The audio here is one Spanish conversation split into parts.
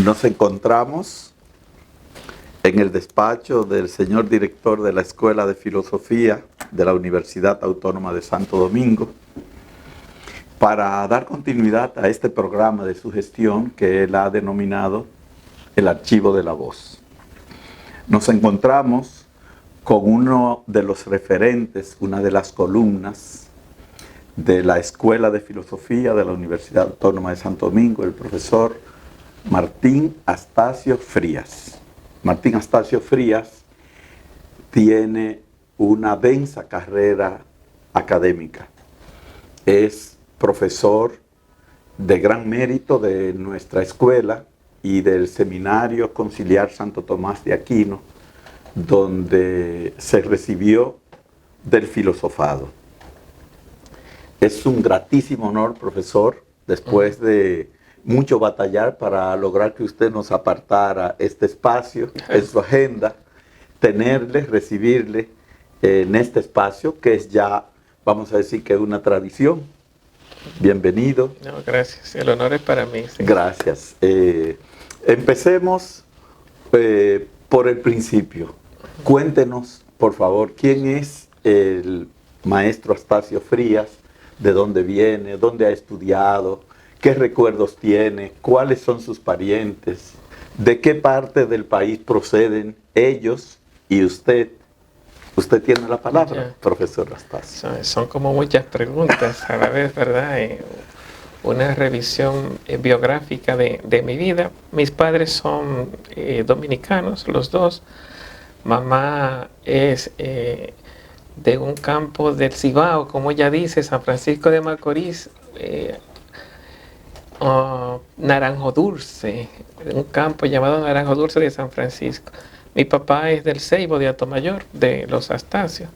Nos encontramos en el despacho del señor director de la Escuela de Filosofía de la Universidad Autónoma de Santo Domingo para dar continuidad a este programa de sugestión que él ha denominado el Archivo de la Voz. Nos encontramos con uno de los referentes, una de las columnas de la Escuela de Filosofía de la Universidad Autónoma de Santo Domingo, el profesor Martín Astacio Frías. Martín Astacio Frías tiene una densa carrera académica. Es profesor de gran mérito de nuestra escuela y del Seminario Conciliar Santo Tomás de Aquino, donde se recibió del filosofado. Es un gratísimo honor, profesor, después de mucho batallar para lograr que usted nos apartara este espacio en su agenda, tenerle, recibirle en este espacio, que es ya, vamos a decir que es una tradición. Bienvenido. No, gracias. El honor es para mí. Sí. Gracias. Empecemos por el principio. Cuéntenos, por favor, quién es el maestro Astacio Frías, de dónde viene, dónde ha estudiado, qué recuerdos tiene, cuáles son sus parientes, de qué parte del país proceden ellos y usted. Usted tiene la palabra, profesor Astacio. Son como muchas preguntas a la vez, ¿verdad? Una revisión biográfica de mi vida. Mis padres son dominicanos, los dos. Mamá es de un campo del Cibao, como ella dice, San Francisco de Macorís, Naranjo Dulce, un campo llamado Naranjo Dulce de San Francisco. Mi papá es del Ceibo de Atomayor, de los Astacios.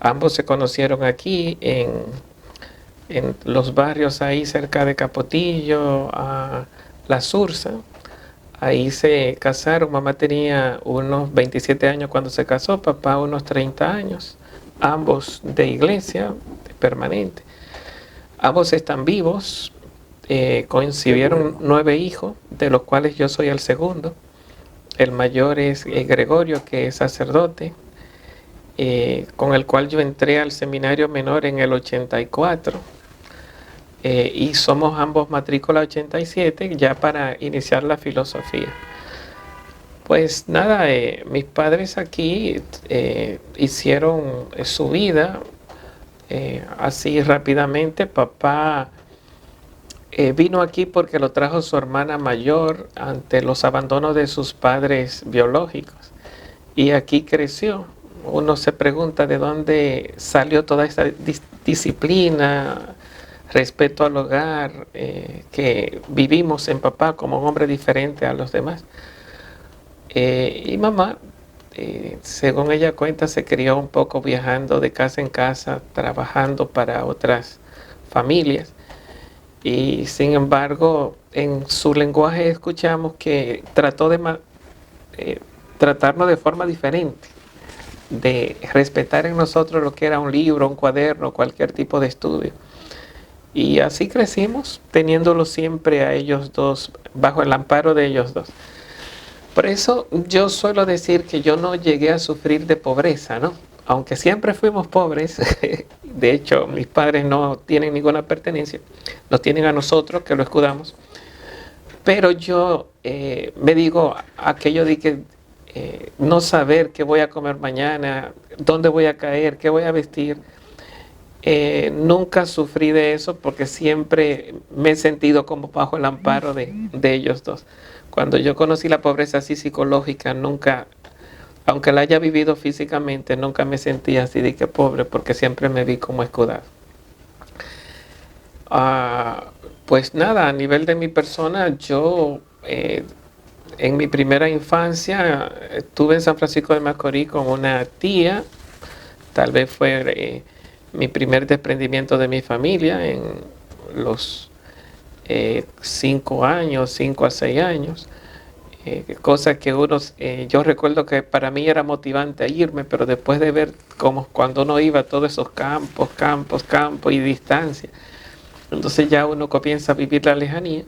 Ambos se conocieron aquí en los barrios ahí cerca de Capotillo, a La Sursa. Ahí se casaron. Mamá tenía unos 27 años cuando se casó, papá unos 30 años. Ambos de iglesia, permanente. Ambos están vivos. Coincidieron 9 hijos, de los cuales yo soy el segundo. El mayor es Gregorio, que es sacerdote, con el cual yo entré al seminario menor en el 84. Y somos ambos matrícula 87 ya para iniciar la filosofía. Pues nada, mis padres aquí hicieron su vida así rápidamente. Papá vino aquí porque lo trajo su hermana mayor ante los abandonos de sus padres biológicos. Y aquí creció. Uno se pregunta de dónde salió toda esta disciplina, respeto al hogar, que vivimos en papá como un hombre diferente a los demás. Y mamá, según ella cuenta, se crió un poco viajando de casa en casa, trabajando para otras familias. Y sin embargo, en su lenguaje escuchamos que trató de tratarnos de forma diferente, de respetar en nosotros lo que era un libro, un cuaderno, cualquier tipo de estudio. Y así crecimos, teniéndolo siempre a ellos dos, bajo el amparo de ellos dos. Por eso yo suelo decir que yo no llegué a sufrir de pobreza, ¿no? Aunque siempre fuimos pobres, de hecho mis padres no tienen ninguna pertenencia, nos tienen a nosotros que lo escudamos, pero yo me digo aquello de que no saber qué voy a comer mañana, dónde voy a caer, qué voy a vestir, nunca sufrí de eso porque siempre me he sentido como bajo el amparo de ellos dos. Cuando yo conocí la pobreza así psicológica, nunca, aunque la haya vivido físicamente, nunca me sentí así de que pobre, porque siempre me vi como escudado. Pues nada, a nivel de mi persona, yo en mi primera infancia estuve en San Francisco de Macorís con una tía. Tal vez fue mi primer desprendimiento de mi familia en los 5 años, 5 a 6 años. Cosas que yo recuerdo que para mí era motivante irme, pero después de ver como cuando uno iba a todos esos campos y distancia, entonces ya uno comienza a vivir la lejanía.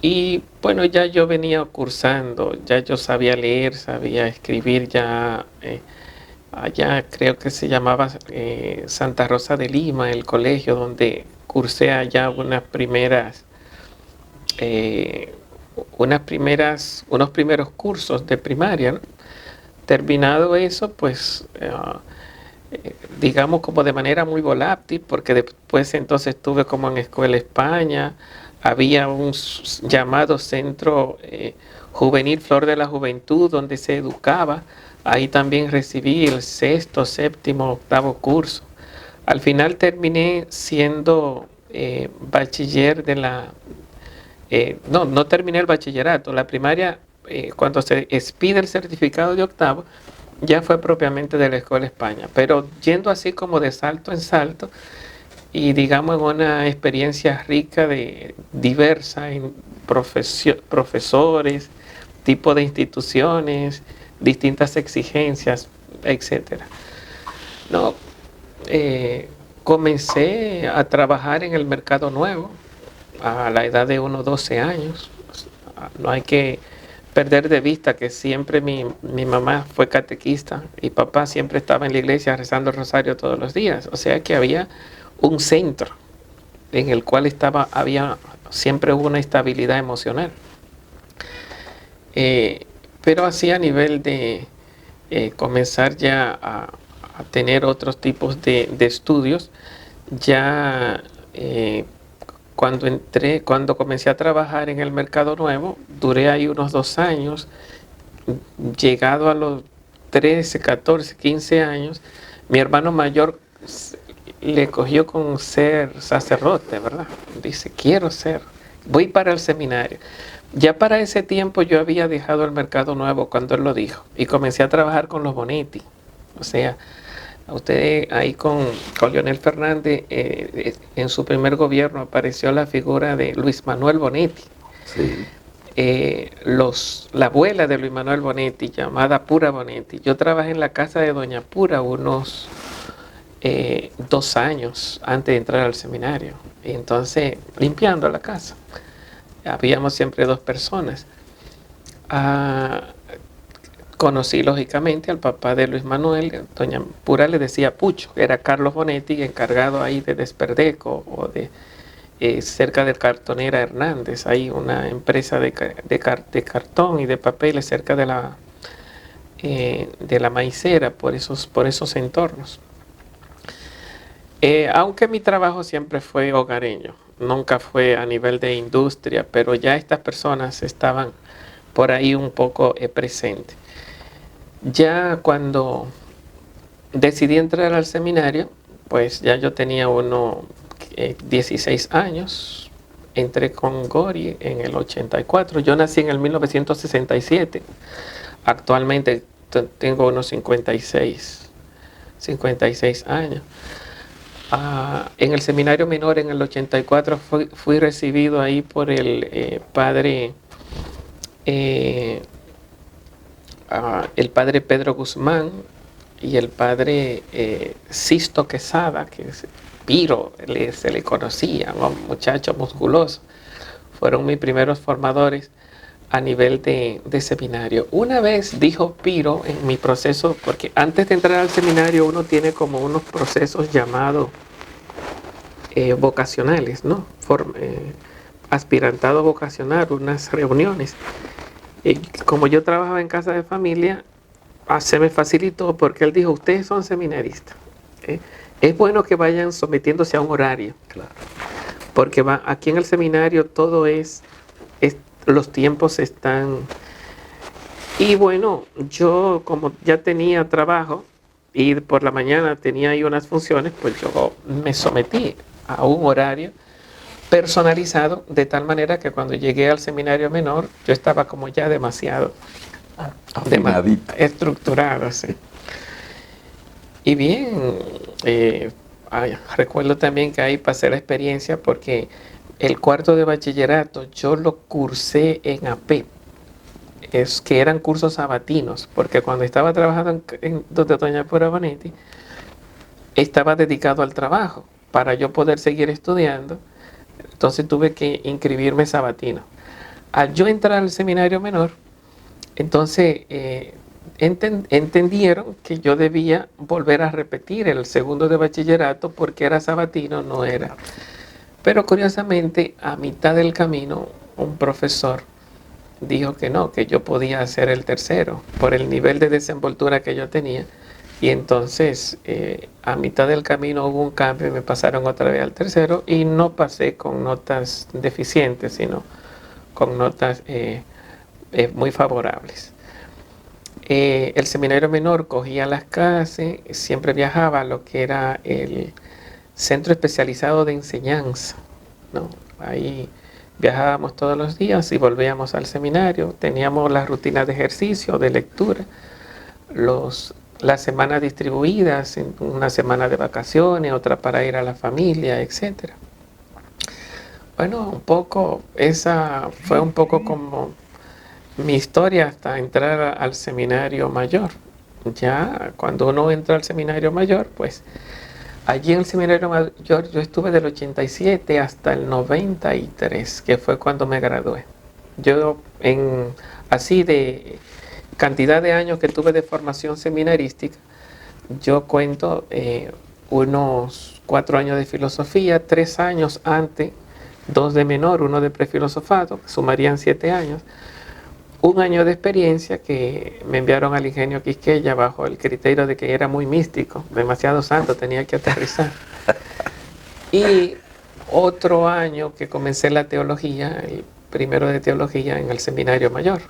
Y bueno, ya yo venía cursando, ya yo sabía leer, sabía escribir, ya allá creo que se llamaba Santa Rosa de Lima, el colegio donde cursé allá eh, unos primeros cursos de primaria, ¿no? Terminado eso, pues digamos como de manera muy volátil, porque después entonces estuve como en Escuela España, había un llamado Centro Juvenil Flor de la Juventud donde se educaba, ahí también recibí el sexto, séptimo, octavo curso. Al final terminé siendo bachiller de no terminé el bachillerato, la primaria, cuando se expide el certificado de octavo, ya fue propiamente de la Escuela España, pero yendo así como de salto en salto y digamos en una experiencia rica de diversa en profesores, tipo de instituciones, distintas exigencias, etcétera. No, comencé a trabajar en el mercado nuevo a la edad de unos 12 años. No hay que perder de vista que siempre mi mamá fue catequista y papá siempre estaba en la iglesia rezando el rosario todos los días. O sea que había un centro en el cual siempre hubo una estabilidad emocional. Pero así a nivel de comenzar ya a tener otros tipos de estudios, ya cuando comencé a trabajar en el mercado nuevo, duré ahí unos 2 años, llegado a los 13, 14, 15 años, mi hermano mayor le cogió con ser sacerdote, ¿verdad? Dice, voy para el seminario. Ya para ese tiempo yo había dejado el mercado nuevo cuando él lo dijo y comencé a trabajar con los Bonetti. O sea, usted ahí con Leonel Fernández, en su primer gobierno apareció la figura de Luis Manuel Bonetti. Sí. La abuela de Luis Manuel Bonetti, llamada Pura Bonetti. Yo trabajé en la casa de Doña Pura unos 2 años antes de entrar al seminario. Y entonces, limpiando la casa. Habíamos siempre 2 personas. Conocí lógicamente al papá de Luis Manuel. Doña Pura le decía Pucho, era Carlos Bonetti, encargado ahí de Desperdeco o de cerca del Cartonera Hernández. Hay una empresa de cartón y de papeles cerca de la maicera, por esos entornos. Aunque mi trabajo siempre fue hogareño, nunca fue a nivel de industria, pero ya estas personas estaban por ahí un poco presentes. Ya cuando decidí entrar al seminario, pues ya yo tenía 16 años, entré con Gori en el 84, yo nací en el 1967, actualmente tengo unos 56 años. En el seminario menor en el 84 fui recibido ahí por el padre Pedro Guzmán y el padre Sisto Quesada, que es Piro, se le conocía, un muchacho musculoso. Fueron mis primeros formadores a nivel de seminario. Una vez dijo Piro en mi proceso, porque antes de entrar al seminario uno tiene como unos procesos llamados vocacionales, ¿no? Aspirantado vocacional, unas reuniones. Como yo trabajaba en casa de familia, se me facilitó porque él dijo, ustedes son seminaristas. Es bueno que vayan sometiéndose a un horario. Claro. Porque aquí en el seminario todo los tiempos están. Y bueno, yo como ya tenía trabajo y por la mañana tenía ahí unas funciones, pues yo me sometí a un horario personalizado, de tal manera que cuando llegué al seminario menor, yo estaba como ya demasiado estructurado. ¿Sí? Y bien, recuerdo también que ahí pasé la experiencia porque el cuarto de bachillerato yo lo cursé en APEP, que eran cursos sabatinos, porque cuando estaba trabajando en donde Doña Pura Bonetti, estaba dedicado al trabajo. Para yo poder seguir estudiando, entonces tuve que inscribirme sabatino. al yo entrar al seminario menor, entonces entendieron que yo debía volver a repetir el segundo de bachillerato porque era sabatino, no era. Pero curiosamente, a mitad del camino, un profesor dijo que no, que yo podía hacer el tercero por el nivel de desenvoltura que yo tenía. Y entonces, a mitad del camino hubo un cambio y me pasaron otra vez al tercero y no pasé con notas deficientes, sino con notas muy favorables. El seminario menor cogía las clases, siempre viajaba a lo que era el centro especializado de enseñanza, ¿no? Ahí viajábamos todos los días y volvíamos al seminario. Teníamos las rutinas de ejercicio, de lectura, las semanas distribuidas, en una semana de vacaciones, otra para ir a la familia, etc. Bueno, un poco, esa fue un poco como mi historia hasta entrar al seminario mayor. Ya cuando uno entra al seminario mayor, pues allí en el seminario mayor yo estuve del 87 hasta el 93, que fue cuando me gradué. Yo así de cantidad de años que tuve de formación seminarística, yo cuento unos 4 años de filosofía, 3 años antes, 2 de menor, 1 de prefilosofado, sumarían 7 años. 1 año de experiencia que me enviaron al Ingenio Quisqueya bajo el criterio de que era muy místico, demasiado santo, tenía que aterrizar. Y otro año que comencé la teología, el primero de teología en el seminario mayor.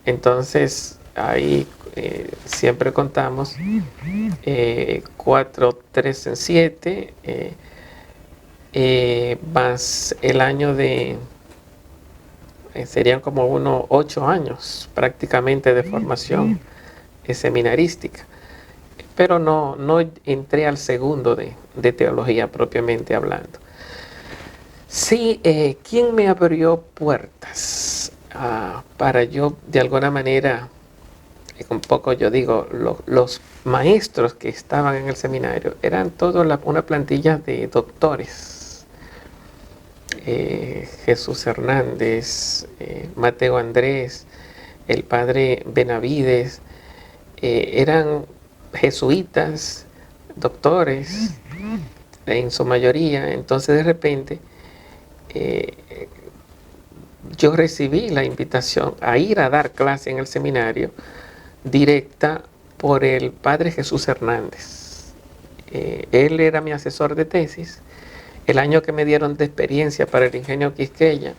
Entonces ahí siempre contamos 4, 3 en 7, más el año de... serían como unos 8 años prácticamente de formación seminarística. Pero no entré al segundo de teología propiamente hablando. Sí, ¿quién me abrió puertas para yo de alguna manera, un poco yo digo, los maestros que estaban en el seminario eran todos una plantilla de doctores? Jesús Hernández, Mateo Andrés, el padre Benavides, eran jesuitas, doctores, en su mayoría. Entonces de repente yo recibí la invitación a ir a dar clase en el seminario directa por el padre Jesús Hernández. Él era mi asesor de tesis. El año que me dieron de experiencia para el Ingenio Quisqueya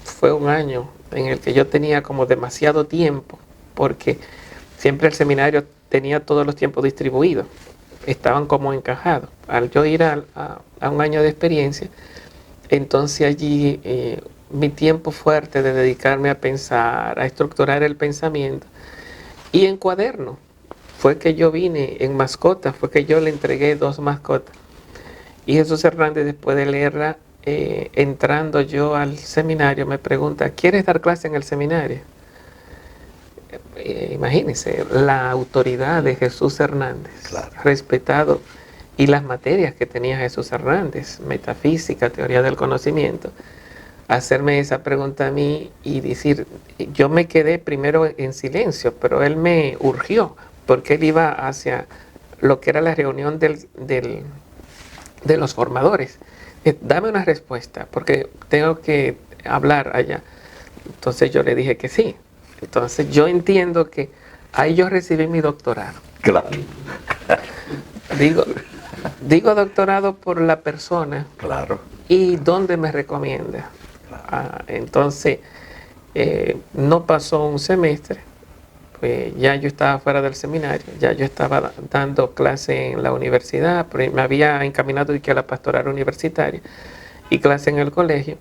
fue un año en el que yo tenía como demasiado tiempo, porque siempre el seminario tenía todos los tiempos distribuidos, estaban como encajados. Al yo ir a 1 año de experiencia, entonces allí mi tiempo fuerte de dedicarme a pensar, a estructurar el pensamiento, y en cuaderno, fue que yo vine en mascota, fue que yo le entregué 2 mascotas. Y Jesús Hernández, después de leerla, entrando yo al seminario, me pregunta, ¿quieres dar clase en el seminario? Imagínense, la autoridad de Jesús Hernández, claro, respetado, y las materias que tenía Jesús Hernández, metafísica, teoría del conocimiento, hacerme esa pregunta a mí y decir, yo me quedé primero en silencio, pero él me urgió, porque él iba hacia lo que era la reunión de los formadores. Dame una respuesta, porque tengo que hablar allá. Entonces yo le dije que sí. Entonces yo entiendo que ahí yo recibí mi doctorado. Claro. Digo doctorado por la persona. Claro. Y dónde me recomienda. Claro. Entonces no pasó un semestre. Ya yo estaba fuera del seminario, ya yo estaba dando clase en la universidad, me había encaminado a la pastoral universitaria y clase en el colegio.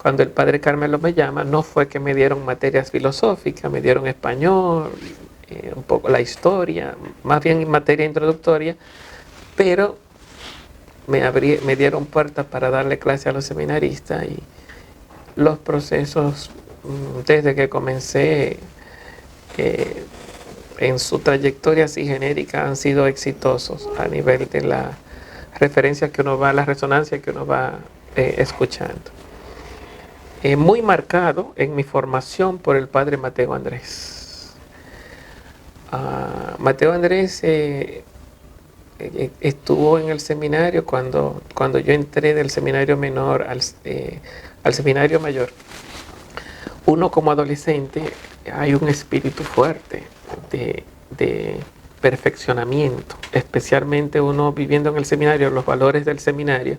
Cuando el padre Carmelo me llama, no fue que me dieron materias filosóficas, me dieron español, un poco la historia, más bien materia introductoria, pero me dieron puertas para darle clase a los seminaristas, y los procesos desde que comencé en su trayectoria así genérica han sido exitosos a nivel de la referencia que uno va, la resonancia que uno va escuchando. muy marcado en mi formación por el padre Mateo Andrés. Mateo Andrés estuvo en el seminario cuando yo entré del seminario menor al seminario mayor. Uno como adolescente hay un espíritu fuerte de perfeccionamiento, especialmente uno viviendo en el seminario, los valores del seminario.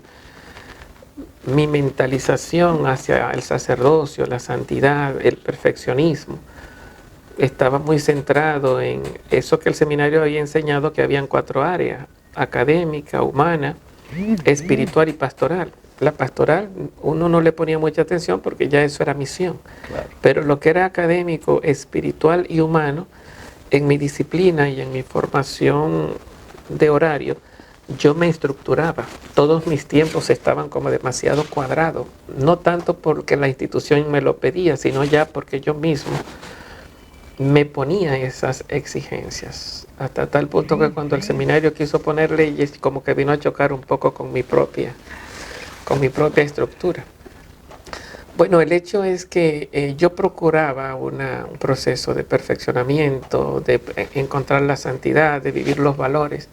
Mi mentalización hacia el sacerdocio, la santidad, el perfeccionismo, estaba muy centrado en eso que el seminario había enseñado, que habían 4 áreas: académica, humana, espiritual y pastoral. La pastoral uno no le ponía mucha atención porque ya eso era misión. Claro. Pero lo que era académico, espiritual y humano, en mi disciplina y en mi formación de horario, yo me estructuraba. Todos mis tiempos estaban como demasiado cuadrados. No tanto porque la institución me lo pedía, sino ya porque yo mismo me ponía esas exigencias. Hasta tal punto que cuando el seminario quiso poner leyes, como que vino a chocar un poco con mi propia estructura. Bueno, el hecho es que yo procuraba un proceso de perfeccionamiento, de encontrar la santidad, de vivir los valores.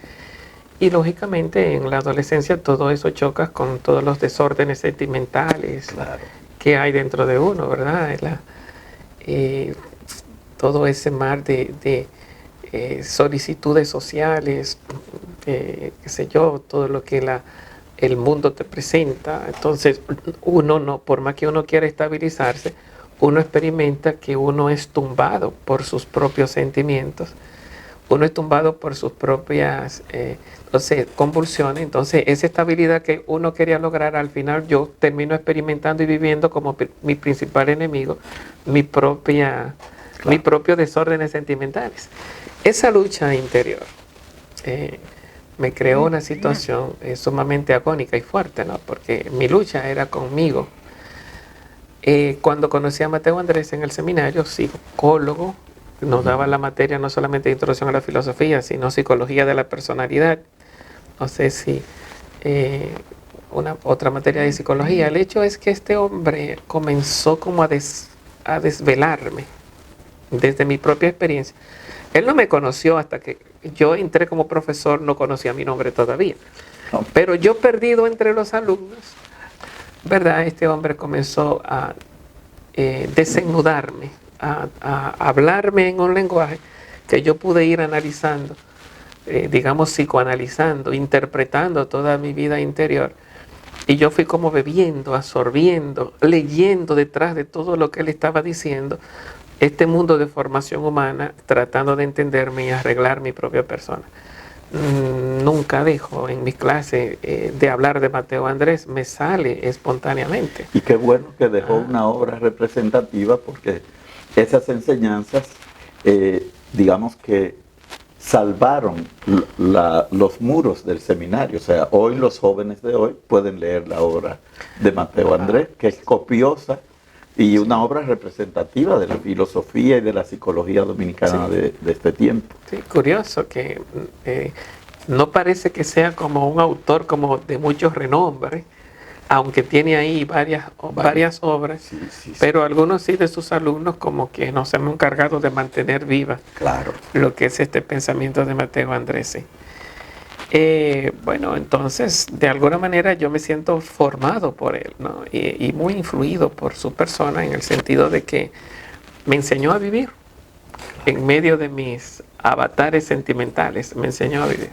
Y lógicamente en la adolescencia todo eso choca con todos los desórdenes sentimentales, claro, que hay dentro de uno, ¿verdad? Todo ese mar de solicitudes sociales, qué sé yo, todo lo que el mundo te presenta. Entonces uno no, por más que uno quiera estabilizarse, uno experimenta que uno es tumbado por sus propios sentimientos, uno es tumbado por sus propias convulsiones. Entonces esa estabilidad que uno quería lograr, al final yo termino experimentando y viviendo como mi principal enemigo, mis propios desórdenes sentimentales. Esa lucha interior me creó una situación sumamente agónica y fuerte, ¿no? Porque mi lucha era conmigo. Cuando conocí a Mateo Andrés en el seminario, psicólogo, nos daba la materia no solamente de introducción a la filosofía, sino psicología de la personalidad. No sé si otra materia de psicología. El hecho es que este hombre comenzó como a desvelarme desde mi propia experiencia. Él no me conoció hasta que yo entré como profesor, no conocía mi nombre todavía. Pero yo perdido entre los alumnos, ¿verdad? Este hombre comenzó a desennudarme, a hablarme en un lenguaje que yo pude ir analizando, digamos psicoanalizando, interpretando toda mi vida interior. Y yo fui como bebiendo, absorbiendo, leyendo detrás de todo lo que él estaba diciendo, este mundo de formación humana, tratando de entenderme y arreglar mi propia persona. Nunca dejo en mis clases de hablar de Mateo Andrés, me sale espontáneamente. Y qué bueno que dejó una obra representativa, porque esas enseñanzas, digamos que salvaron los muros del seminario. O sea, hoy los jóvenes de hoy pueden leer la obra de Mateo Andrés, que es copiosa y una obra representativa de la filosofía y de la psicología dominicana de este tiempo. Sí, curioso que no parece que sea como un autor como de muchos renombres, aunque tiene ahí varias obras, pero algunos sí de sus alumnos como que nos hemos encargado de mantener viva lo que es este pensamiento de Mateo Andrés. Bueno, entonces de alguna manera yo me siento formado por él, ¿no? Y muy influido por su persona, en el sentido de que me enseñó a vivir en medio de mis avatares sentimentales, me enseñó a vivir,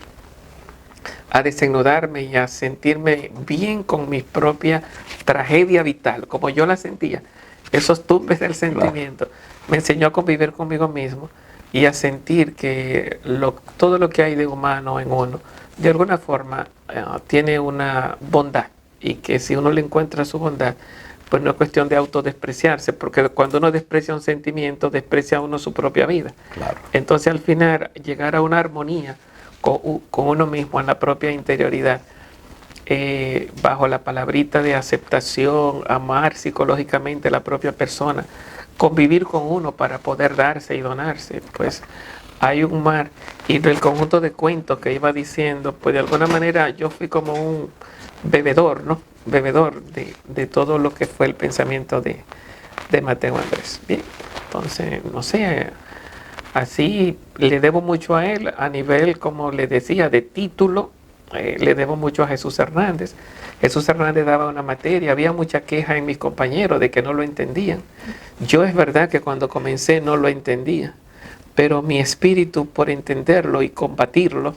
a desennudarme y a sentirme bien con mi propia tragedia vital, como yo la sentía, esos tumbes del sentimiento. Me enseñó a convivir conmigo mismo y a sentir que todo lo que hay de humano en uno, de alguna forma, tiene una bondad, y que si uno le encuentra su bondad, pues no es cuestión de autodespreciarse, porque cuando uno desprecia un sentimiento, desprecia uno su propia vida. Entonces al final llegar a una armonía con uno mismo, en la propia interioridad, bajo la palabrita de aceptación, amar psicológicamente a la propia persona, convivir con uno para poder darse y donarse, pues hay un mar. Y del conjunto de cuentos que iba diciendo, pues de alguna manera yo fui como un bebedor, ¿no? bebedor de todo lo que fue el pensamiento de Mateo Andrés. Bien, entonces, no sé, así le debo mucho a él a nivel, como le decía, de título. Le debo mucho a Jesús Hernández. Jesús Hernández daba una materia, había mucha queja en mis compañeros de que no lo entendían. Yo es verdad que cuando comencé no lo entendía, pero mi espíritu por entenderlo y combatirlo,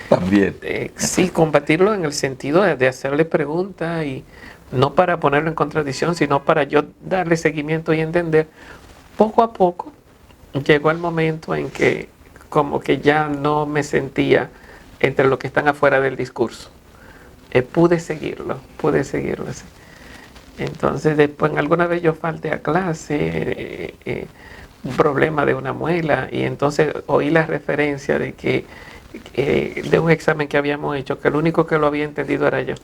También. sí, combatirlo en el sentido de hacerle preguntas y no para ponerlo en contradicción, sino para yo darle seguimiento y entender. Poco a poco llegó el momento en que como que ya no me sentía entre los que están afuera del discurso. Pude seguirlo. Sí. Entonces después, alguna vez yo falté a clase, un problema de una muela, y entonces oí la referencia de que de un examen que habíamos hecho, que el único que lo había entendido era yo,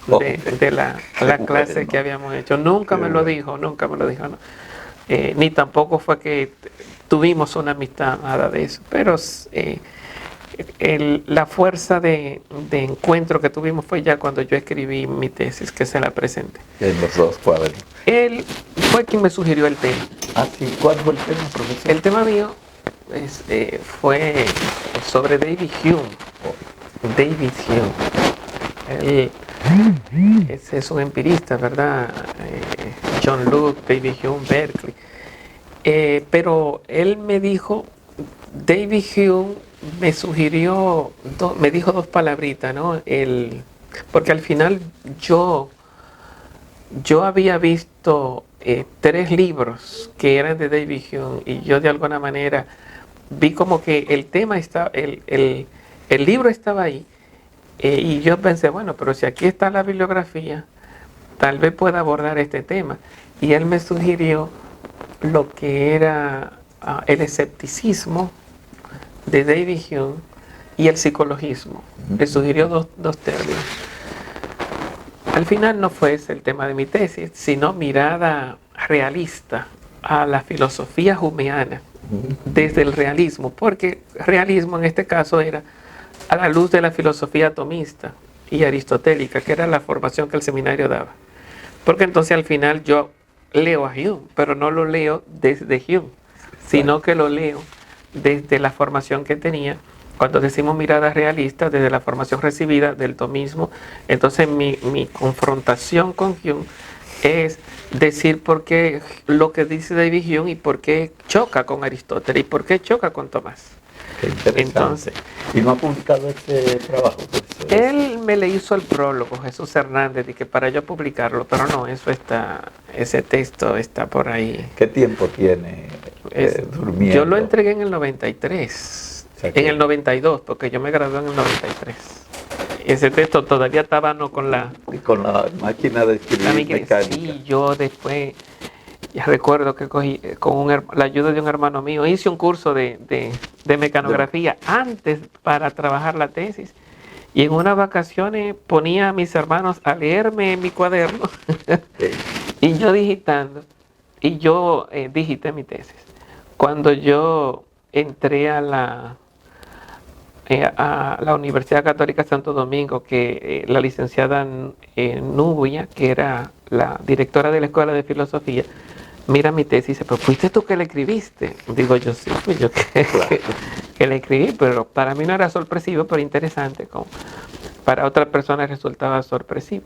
de la clase que habíamos hecho. Nunca me lo dijo, no. Ni tampoco fue que tuvimos una amistad, nada de eso, pero la fuerza de encuentro que tuvimos fue ya cuando yo escribí mi tesis, que se la presenté. En los 2 cuadernos. Él fue quien me sugirió el tema. Ah, sí. ¿Cuál fue el tema, profesor? El tema mío fue sobre David Hume. David Hume. Él es un empirista, ¿verdad? John Locke, David Hume, Berkeley. Pero él me dijo, David Hume me sugirió, me dijo 2 palabritas, ¿no? Porque al final yo había visto 3 libros que eran de David Hume, y yo de alguna manera vi como que el tema estaba, el libro estaba ahí, y yo pensé, bueno, pero si aquí está la bibliografía, tal vez pueda abordar este tema. Y él me sugirió lo que era el escepticismo de David Hume y el psicologismo. Me sugirió dos términos. Al final no fue ese el tema de mi tesis, sino mirada realista a la filosofía humeana desde el realismo, porque realismo en este caso era a la luz de la filosofía atomista y aristotélica, que era la formación que el seminario daba. Porque entonces al final yo leo a Hume, pero no lo leo desde Hume, sino que lo leo desde la formación que tenía. Cuando decimos mirada realista, desde la formación recibida del tomismo, entonces mi confrontación con Hume es decir por qué lo que dice David Hume y por qué choca con Aristóteles y por qué choca con Tomás. Qué interesante. Entonces, ¿y no ha publicado este trabajo, profesor? Él me le hizo el prólogo, Jesús Hernández, y que para yo publicarlo, pero no, ese texto está por ahí. ¿Qué tiempo tiene durmiendo? Yo lo entregué en el 93, o sea, en el 92, porque yo me gradué en el 93. Ese texto todavía estaba con la máquina de escribir mecánica. Sí, yo después, ya recuerdo que cogí con la ayuda de un hermano mío, hice un curso de mecanografía antes para trabajar la tesis. Y en unas vacaciones ponía a mis hermanos a leerme en mi cuaderno y yo digitando. Y yo digité mi tesis. Cuando yo entré a la Universidad Católica Santo Domingo, que la licenciada Nubia, que era la directora de la Escuela de Filosofía, mira mi tesis y dice, pero ¿fuiste tú que la escribiste? Digo yo, sí, fui yo que la escribí, pero para mí no era sorpresivo, pero interesante, como para otras personas resultaba sorpresivo.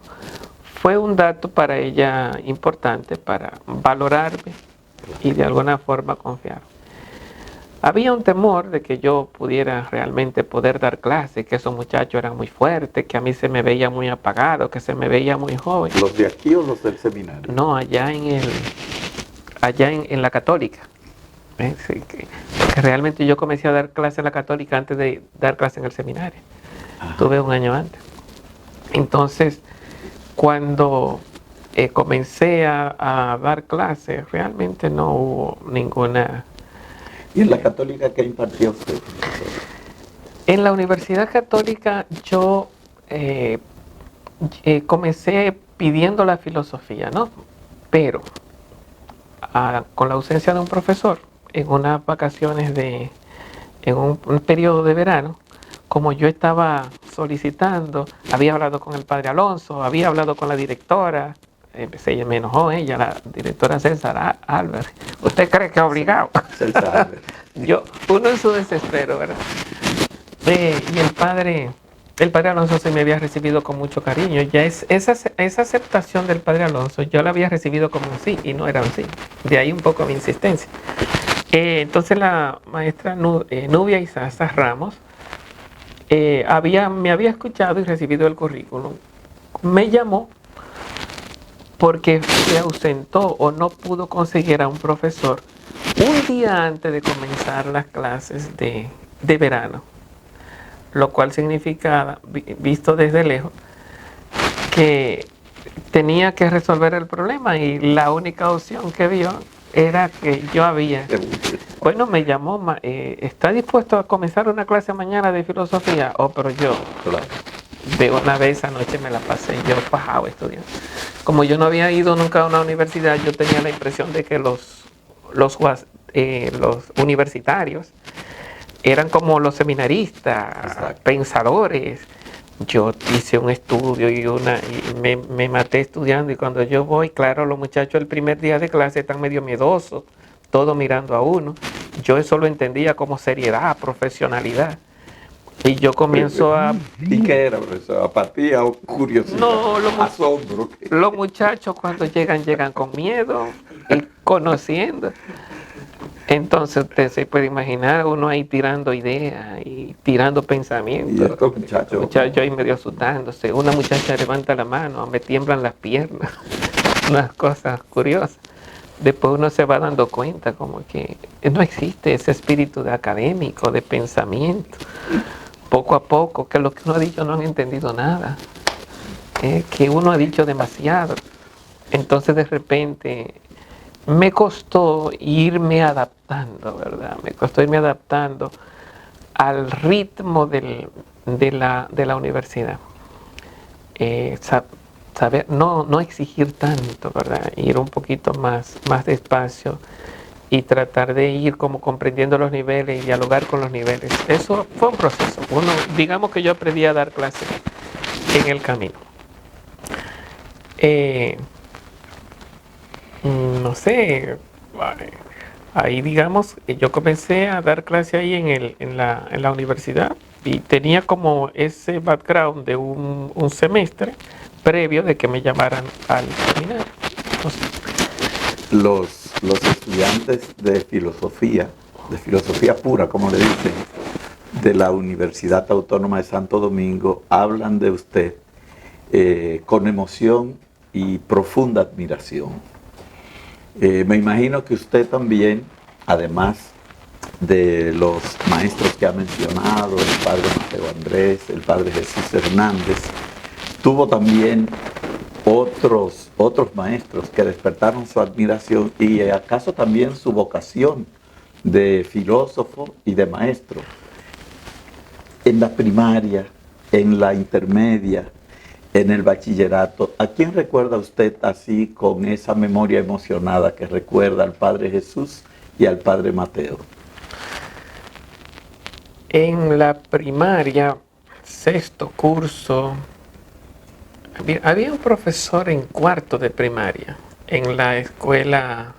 Fue un dato para ella importante para valorarme y de alguna forma confiar. Había un temor de que yo pudiera realmente poder dar clases, que esos muchachos eran muy fuertes, que a mí se me veía muy apagado, que se me veía muy joven. ¿Los de aquí o los del seminario? No, allá en la Católica. Sí, que realmente yo comencé a dar clase en la Católica antes de dar clase en el seminario. Ajá. Tuve un año antes. Entonces, cuando comencé a dar clases, realmente no hubo ninguna... ¿Y en la Católica qué impartió usted, profesor? En la Universidad Católica yo comencé pidiendo la filosofía, ¿no? Pero con la ausencia de un profesor, en unas vacaciones en un periodo de verano, como yo estaba solicitando, había hablado con el padre Alonso, había hablado con la directora, me enojó ella, la directora César Álvarez. ¿Usted cree que es obligado? César Álvarez. Uno en su desespero, ¿verdad? Y el padre Alonso se me había recibido con mucho cariño. Ya esa aceptación del padre Alonso, yo la había recibido como un sí y no era un sí. De ahí un poco mi insistencia. Entonces la maestra Nubia Isaza Ramos me había escuchado y recibido el currículum. Me llamó porque se ausentó o no pudo conseguir a un profesor un día antes de comenzar las clases de verano, lo cual significaba, visto desde lejos, que tenía que resolver el problema y la única opción que vio era que yo había... Bueno, me llamó, ¿está dispuesto a comenzar una clase mañana de filosofía? Pero yo, de una vez anoche me la pasé yo fajado estudiando. Como yo no había ido nunca a una universidad, yo tenía la impresión de que los universitarios eran como los seminaristas, exacto, pensadores. Yo hice un estudio y me maté estudiando, y cuando yo voy, claro, los muchachos el primer día de clase están medio miedosos, todos mirando a uno. Yo eso lo entendía como seriedad, profesionalidad. Y yo comienzo a... ¿Y qué era, profesor? ¿Apatía o curiosidad? No, asombro. Los muchachos cuando llegan con miedo y conociendo. Entonces usted se puede imaginar uno ahí tirando ideas y tirando pensamientos. Y estos muchachos ahí medio asustándose. Una muchacha levanta la mano, me tiemblan las piernas. Unas cosas curiosas. Después uno se va dando cuenta como que no existe ese espíritu de académico, de pensamiento. Poco a poco, que lo que uno ha dicho no han entendido nada. Que uno ha dicho demasiado. Entonces de repente... me costó irme adaptando, ¿verdad? Me costó irme adaptando al ritmo de la universidad. Saber, no exigir tanto, ¿verdad? Ir un poquito más despacio y tratar de ir como comprendiendo los niveles y dialogar con los niveles. Eso fue un proceso. Digamos que yo aprendí a dar clases en el camino. No sé, ahí digamos, yo comencé a dar clase ahí en la universidad y tenía como ese background de un semestre previo de que me llamaran al seminario. Los estudiantes de filosofía pura, como le dicen, de la Universidad Autónoma de Santo Domingo, hablan de usted con emoción y profunda admiración. Me imagino que usted también, además de los maestros que ha mencionado, el padre Mateo Andrés, el padre Jesús Hernández, tuvo también otros maestros que despertaron su admiración y acaso también su vocación de filósofo y de maestro. En la primaria, en la intermedia, en el bachillerato, ¿a quién recuerda usted así con esa memoria emocionada que recuerda al Padre Jesús y al Padre Mateo? En la primaria, sexto curso, había un profesor en cuarto de primaria, en la escuela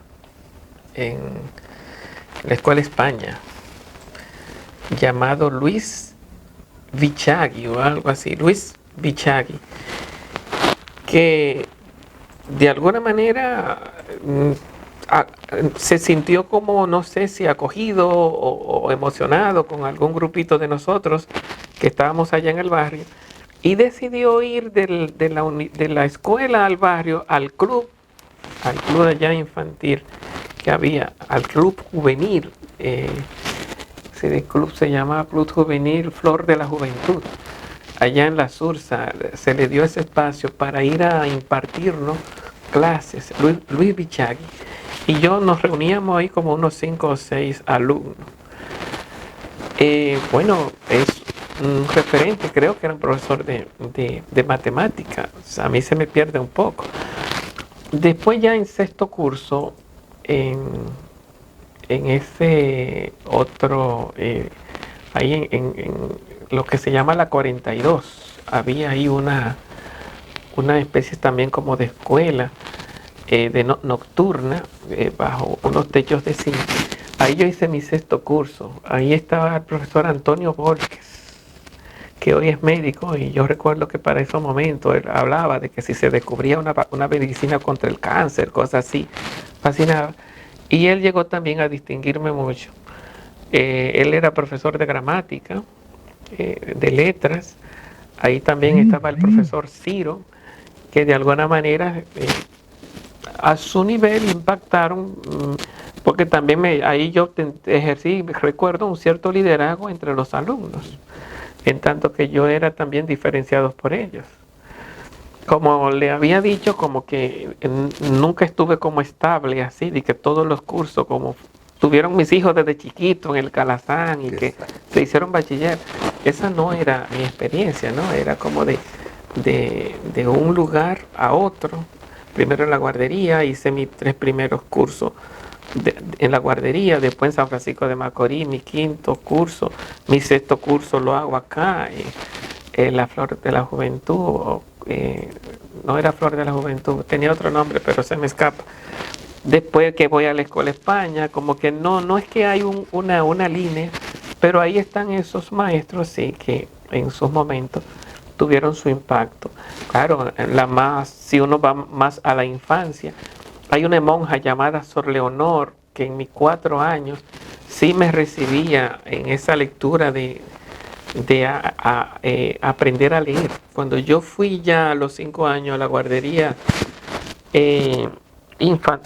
España, llamado Luis Vichagui o algo así, Luis Vichagui, que de alguna manera se sintió como, no sé si acogido o emocionado con algún grupito de nosotros que estábamos allá en el barrio, y decidió ir de la escuela al barrio, al club de allá infantil que había, al club juvenil. Ese club se llamaba Club Juvenil Flor de la Juventud. Allá en la Sursa se le dio ese espacio para ir a impartirnos clases, Luis Vichagui. Y yo nos reuníamos ahí como unos 5 o 6 alumnos. Bueno, es un referente, creo que era un profesor de matemáticas. O sea, a mí se me pierde un poco. Después ya en sexto curso, en ese otro, ahí lo que se llama la 42. Había ahí una especie también como de escuela nocturna, bajo unos techos de zinc. Ahí yo hice mi sexto curso. Ahí estaba el profesor Antonio Borges, que hoy es médico, y yo recuerdo que para ese momento él hablaba de que si se descubría una medicina contra el cáncer, cosas así, fascinaba. Y él llegó también a distinguirme mucho. Él era profesor de gramática, de letras. Ahí también estaba el profesor Ciro, que de alguna manera a su nivel impactaron, porque también ahí yo ejercí, recuerdo, un cierto liderazgo entre los alumnos, en tanto que yo era también diferenciado por ellos. Como le había dicho, como que nunca estuve como estable así, de que todos los cursos, como tuvieron mis hijos desde chiquito en el Calazán y que se hicieron bachiller, esa no era mi experiencia, ¿no? Era como de un lugar a otro. Primero en la guardería, hice mis 3 primeros cursos en la guardería, después en San Francisco de Macorís, mi 5.º curso, mi 6.º curso lo hago acá, en la Flor de la Juventud, no era Flor de la Juventud, tenía otro nombre, pero se me escapa. Después que voy a la Escuela España, como que no es que hay una línea, pero ahí están esos maestros, sí, que en sus momentos tuvieron su impacto. Claro, si uno va más a la infancia, hay una monja llamada Sor Leonor, que en mis 4 años sí me recibía en esa lectura de aprender a leer. Cuando yo fui ya a los 5 años a la guardería,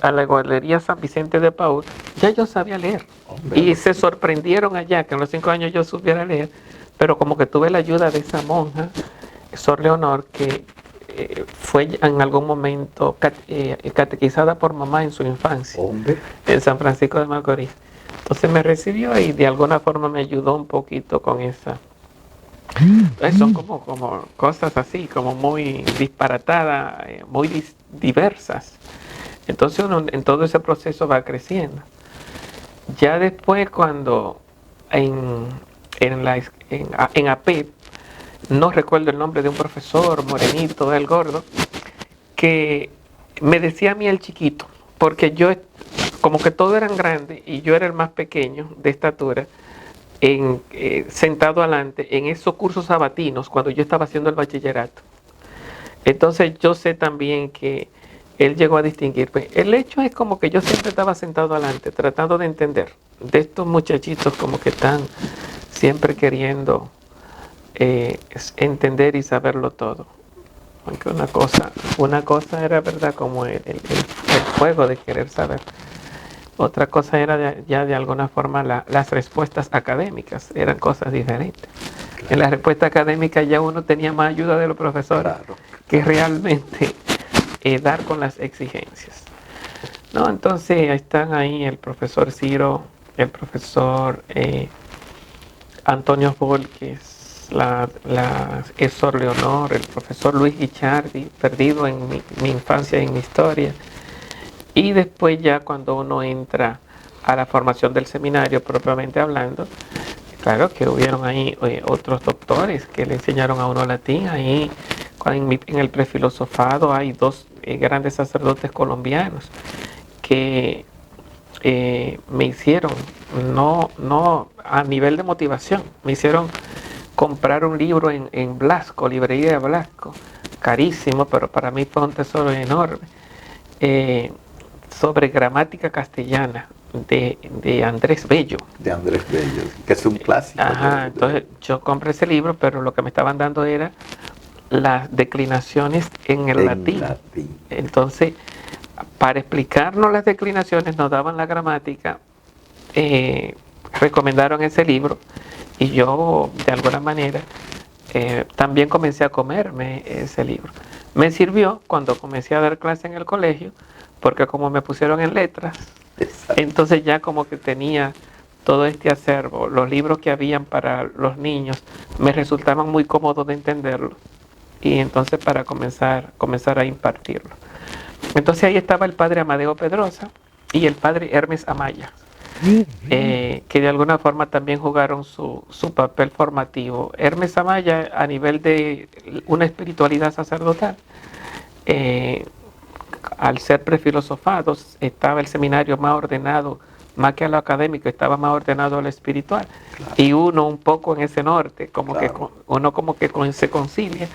a la guardería San Vicente de Paúl, ya yo sabía leer. Y se sorprendieron allá que en los 5 años yo supiera leer, pero como que tuve la ayuda de esa monja, Sor Leonor, que fue en algún momento catequizada por mamá en su infancia, en San Francisco de Macorís. Entonces me recibió y de alguna forma me ayudó un poquito con esa. Son como cosas así, como muy disparatadas, muy diversas. Entonces uno en todo ese proceso va creciendo. Ya después cuando en APEP, no recuerdo el nombre de un profesor morenito, el gordo, que me decía a mí el chiquito, porque yo, como que todos eran grandes y yo era el más pequeño de estatura, sentado adelante en esos cursos sabatinos cuando yo estaba haciendo el bachillerato. Entonces yo sé también que él llegó a distinguirme. El hecho es como que yo siempre estaba sentado adelante, tratando de entender de estos muchachitos como que están siempre queriendo entender y saberlo todo. Aunque una cosa era verdad como el fuego de querer saber. Otra cosa era ya de alguna forma las respuestas académicas, eran cosas diferentes. Claro. En la respuesta académica ya uno tenía más ayuda de los profesores, claro, que realmente dar con las exigencias. ¿No? Entonces están ahí el profesor Ciro, el profesor Antonio Borges, la Sor Leonor, el profesor Luis Guichardi, perdido en mi infancia y en mi historia. Y después ya cuando uno entra a la formación del seminario propiamente hablando, claro que hubieron ahí otros doctores que le enseñaron a uno latín. Ahí en el prefilosofado hay 2 grandes sacerdotes colombianos que me hicieron, no a nivel de motivación, me hicieron comprar un libro en Blasco, librería de Blasco, carísimo, pero para mí fue un tesoro enorme, sobre gramática castellana de Andrés Bello. De Andrés Bello, que es un clásico. Ajá, entonces yo compré ese libro, pero lo que me estaban dando era las declinaciones en el latín. Entonces, para explicarnos las declinaciones, nos daban la gramática, recomendaron ese libro, y yo, de alguna manera, también comencé a comerme ese libro. Me sirvió cuando comencé a dar clase en el colegio, porque como me pusieron en letras, exacto, entonces ya como que tenía todo este acervo, los libros que habían para los niños, me resultaban muy cómodos de entenderlos, y entonces para comenzar a impartirlo. Entonces ahí estaba el padre Amadeo Pedrosa y el padre Hermes Amaya. que de alguna forma también jugaron su papel formativo. Hermes Amaya, a nivel de una espiritualidad sacerdotal, al ser prefilosofados, estaba el seminario más ordenado, más que a lo académico, estaba más ordenado a lo espiritual. Claro. Y uno un poco en ese norte, como claro, que uno como que se concilia.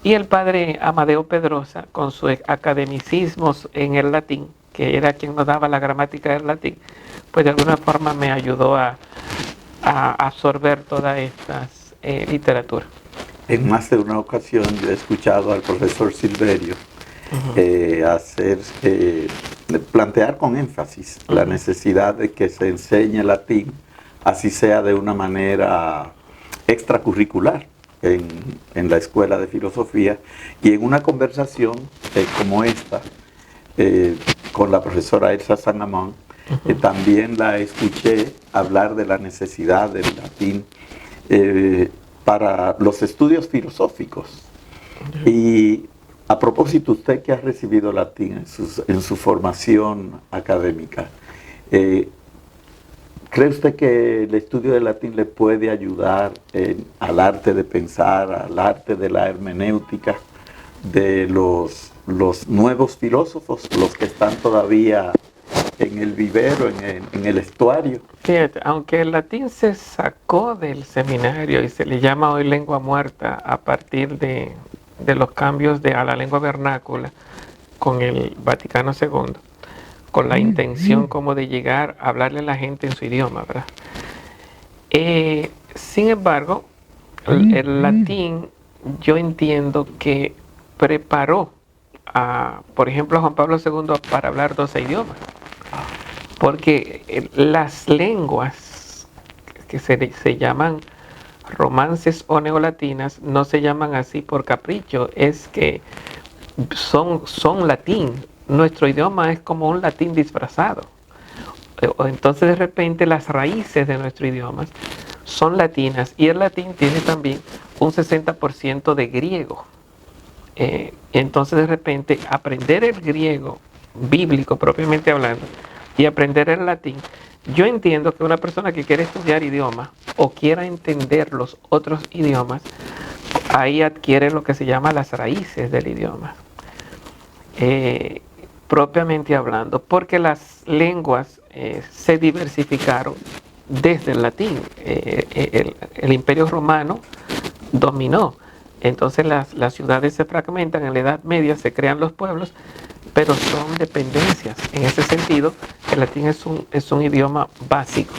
Y el padre Amadeo Pedrosa, con sus academicismos en el latín, que era quien nos daba la gramática del latín, pues de alguna forma me ayudó a absorber todas estas literaturas. En más de una ocasión yo he escuchado al profesor Silverio plantear con énfasis la necesidad de que se enseñe latín, así sea de una manera extracurricular en la escuela de filosofía, y en una conversación como esta con la profesora Elsa San Amón, también la escuché hablar de la necesidad del latín para los estudios filosóficos. Y a propósito, usted que ha recibido latín en su formación académica, ¿cree usted que el estudio del latín le puede ayudar al arte de pensar, al arte de la hermenéutica de los nuevos filósofos, los que están todavía en el vivero, en el estuario? Fíjate, aunque el latín se sacó del seminario y se le llama hoy lengua muerta a partir de los cambios a la lengua vernácula con el Vaticano II, con la intención como de llegar a hablarle a la gente en su idioma, ¿verdad? Sin embargo, el latín yo entiendo que preparó por ejemplo, a Juan Pablo II para hablar 12 idiomas. Porque las lenguas que se llaman romances o neolatinas no se llaman así por capricho, es que son latín. Nuestro idioma es como un latín disfrazado. Entonces de repente las raíces de nuestro idioma son latinas, y el latín tiene también un 60% de griego. Entonces de repente aprender el griego bíblico propiamente hablando y aprender el latín, yo entiendo que una persona que quiere estudiar idiomas o quiera entender los otros idiomas, ahí adquiere lo que se llama las raíces del idioma, propiamente hablando, porque las lenguas se diversificaron desde el latín. El Imperio Romano dominó, entonces las ciudades se fragmentan, en la Edad Media se crean los pueblos, pero son dependencias. En ese sentido, el latín es un idioma básico.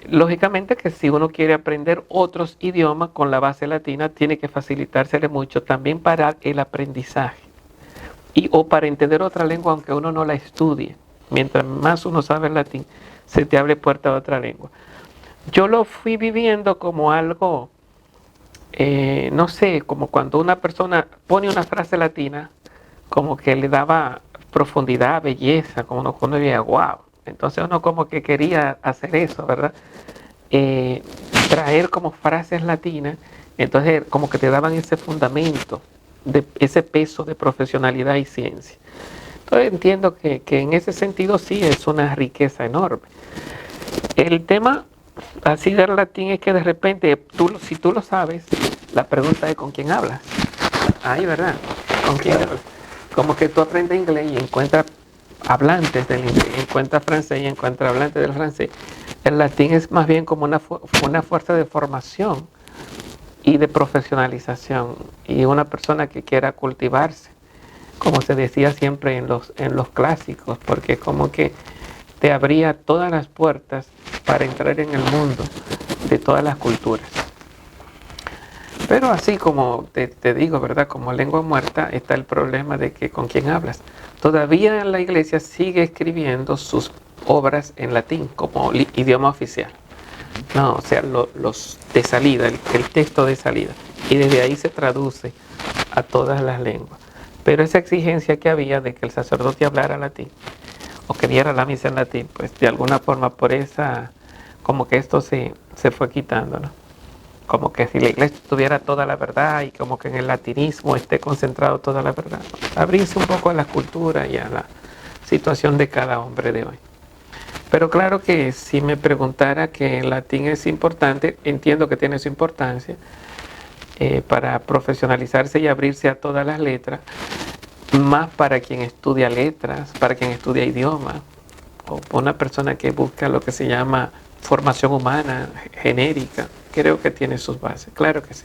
Lógicamente que si uno quiere aprender otros idiomas con la base latina, tiene que facilitársele mucho también para el aprendizaje o para entender otra lengua, aunque uno no la estudie. Mientras más uno sabe el latín, se te abre puerta a otra lengua. Yo lo fui viviendo como algo, no sé, como cuando una persona pone una frase latina, como que le daba profundidad, belleza, como uno veía, wow. Entonces uno como que quería hacer eso, ¿verdad? Traer como frases latinas, entonces como que te daban ese fundamento, ese peso de profesionalidad y ciencia. Entonces entiendo que en ese sentido sí es una riqueza enorme. El tema así del latín es que de repente, si tú lo sabes, la pregunta es ¿con quién hablas? Ahí, ¿verdad? ¿Con quién hablas? Como que tú aprendes inglés y encuentras hablantes del inglés, encuentras francés y encuentras hablantes del francés. El latín es más bien como una fuerza de formación y de profesionalización, y una persona que quiera cultivarse, como se decía siempre en los clásicos, porque como que te abría todas las puertas para entrar en el mundo de todas las culturas. Pero así como te digo, ¿verdad? Como lengua muerta está el problema de que ¿con quién hablas? Todavía la iglesia sigue escribiendo sus obras en latín como idioma oficial. No, o sea, los de salida, el texto de salida. Y desde ahí se traduce a todas las lenguas. Pero esa exigencia que había de que el sacerdote hablara latín o que diera la misa en latín, pues de alguna forma por esa, como que esto se fue quitando, ¿no? Como que si la iglesia tuviera toda la verdad y como que en el latinismo esté concentrado toda la verdad, ¿no? Abrirse un poco a la cultura y a la situación de cada hombre de hoy. Pero claro que si me preguntara que el latín es importante, entiendo que tiene su importancia para profesionalizarse y abrirse a todas las letras, más para quien estudia letras, para quien estudia idioma, o una persona que busca lo que se llama formación humana genérica. Creo que tiene sus bases, claro que sí.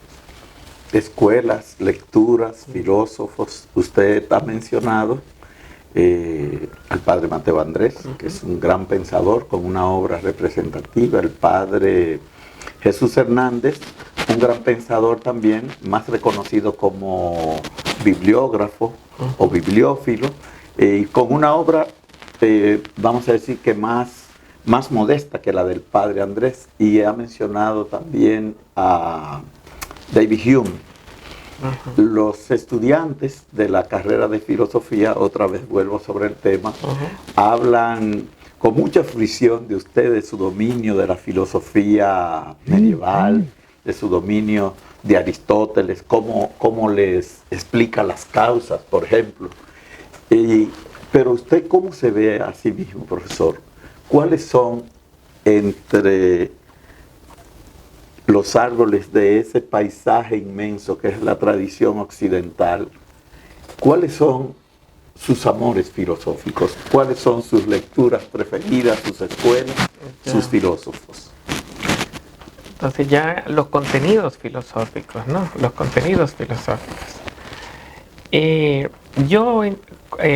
Escuelas, lecturas, filósofos. Usted ha mencionado al padre Mateo Andrés, que es un gran pensador con una obra representativa. El padre Jesús Hernández, un gran pensador también, más reconocido como bibliógrafo o bibliófilo, y con una obra, vamos a decir que más modesta que la del padre Andrés. Y ha mencionado también a David Hume. Los estudiantes de la carrera de filosofía, otra vez vuelvo sobre el tema, hablan con mucha fruición de usted, de su dominio de la filosofía medieval, de su dominio de Aristóteles, cómo les explica las causas, por ejemplo. Pero usted, ¿cómo se ve a sí mismo, profesor? ¿Cuáles son entre los árboles de ese paisaje inmenso que es la tradición occidental? ¿Cuáles son sus amores filosóficos? ¿Cuáles son sus lecturas preferidas, sus escuelas, sus filósofos? Entonces ya los contenidos filosóficos, ¿no? Los contenidos filosóficos. Yo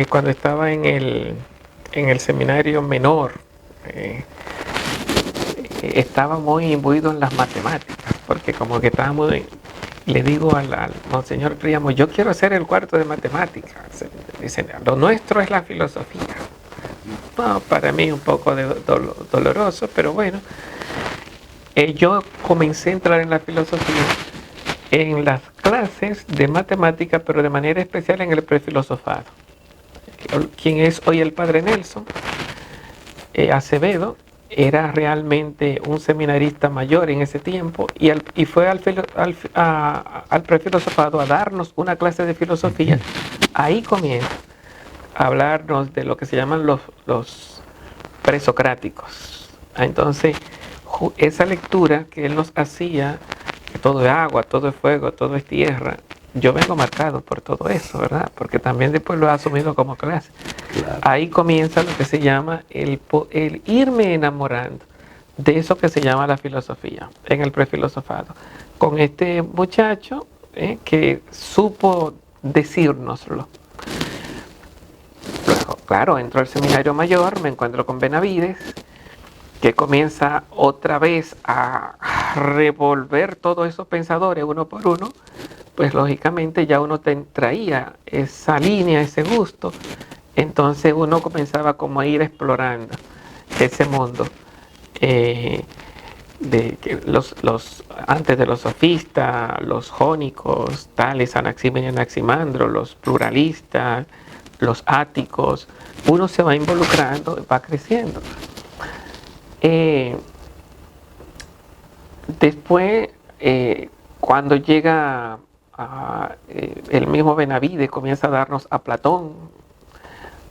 cuando estaba en el seminario menor, estaba muy imbuido en las matemáticas, porque como que estaba muy, le digo al monseñor Príamo, yo quiero hacer el cuarto de matemáticas. Dicen, lo nuestro es la filosofía. No, para mí un poco doloroso, pero bueno. Yo comencé a entrar en la filosofía en las clases de matemática, pero de manera especial en el prefilosofado. Quien es hoy el padre Nelson Acevedo era realmente un seminarista mayor en ese tiempo y fue al prefilosofado a darnos una clase de filosofía. Ahí comienza a hablarnos de lo que se llaman los presocráticos. Entonces, esa lectura que él nos hacía, que todo es agua, todo es fuego, todo es tierra, yo vengo marcado por todo eso, ¿verdad? Porque también después lo he asumido como clase. Claro. Ahí comienza lo que se llama el irme enamorando de eso que se llama la filosofía, en el prefilosofado. Con este muchacho que supo decírnoslo. Luego, claro, entro al seminario mayor, me encuentro con Benavides, que comienza otra vez a revolver todos esos pensadores uno por uno. Pues lógicamente ya uno traía esa línea, ese gusto, entonces uno comenzaba como a ir explorando ese mundo antes de los sofistas, los jónicos, tales Anaxímenes y Anaximandro, los pluralistas, los áticos. Uno se va involucrando, va creciendo. Después, cuando llega el mismo Benavides, comienza a darnos a Platón,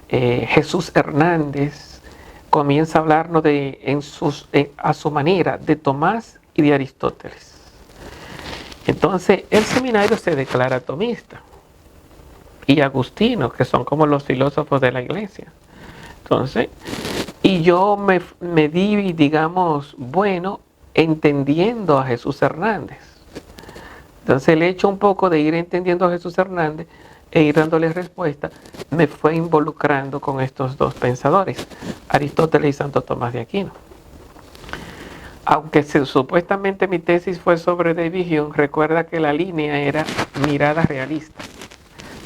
Jesús Hernández comienza a hablarnos a su manera de Tomás y de Aristóteles. Entonces el seminario se declara tomista, y agustino, que son como los filósofos de la iglesia. Entonces, y yo me di, digamos, bueno, entendiendo a Jesús Hernández. Entonces el hecho un poco de ir entendiendo a Jesús Hernández e ir dándole respuesta, me fue involucrando con estos dos pensadores, Aristóteles y Santo Tomás de Aquino. Aunque supuestamente mi tesis fue sobre David Hume, recuerda que la línea era mirada realista.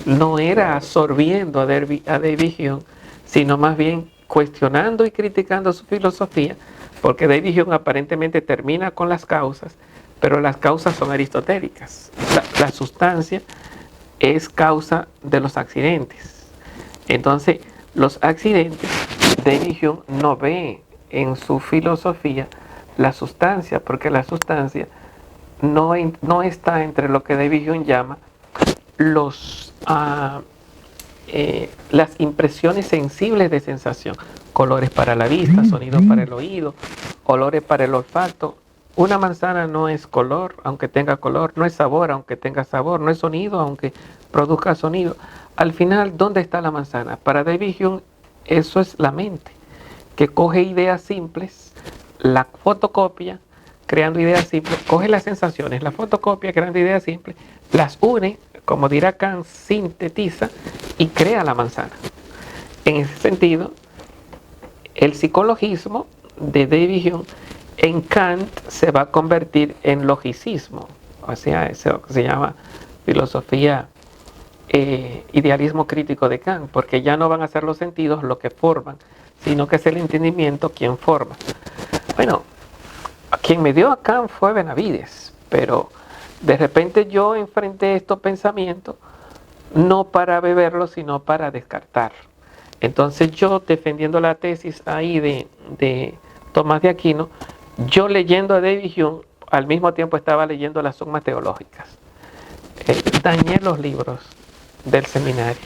No era absorbiendo a David Hume, sino más bien cuestionando y criticando su filosofía, porque David Hume aparentemente termina con las causas, pero las causas son aristotélicas. La sustancia es causa de los accidentes. Entonces, los accidentes, David Hume no ve en su filosofía la sustancia, porque la sustancia no está entre lo que David Hume llama los las impresiones sensibles de sensación. Colores para la vista, sonidos para el oído, olores para el olfato. Una manzana no es color, aunque tenga color, no es sabor, aunque tenga sabor, no es sonido, aunque produzca sonido. Al final, ¿dónde está la manzana? Para David Hume, eso es la mente, que coge ideas simples, la fotocopia, creando ideas simples, coge las sensaciones, la fotocopia, creando ideas simples, las une, como dirá Kant, sintetiza y crea la manzana. En ese sentido, el psicologismo de David Hume en Kant se va a convertir en logicismo, o sea, eso se llama filosofía, idealismo crítico de Kant, porque ya no van a ser los sentidos lo que forman, sino que es el entendimiento quien forma. Bueno, quien me dio a Kant fue Benavides, pero de repente yo enfrenté estos pensamientos no para beberlos, sino para descartar. Entonces yo, defendiendo la tesis ahí de Tomás de Aquino, yo leyendo a David Hume, al mismo tiempo estaba leyendo las summas teológicas. Dañé los libros del seminario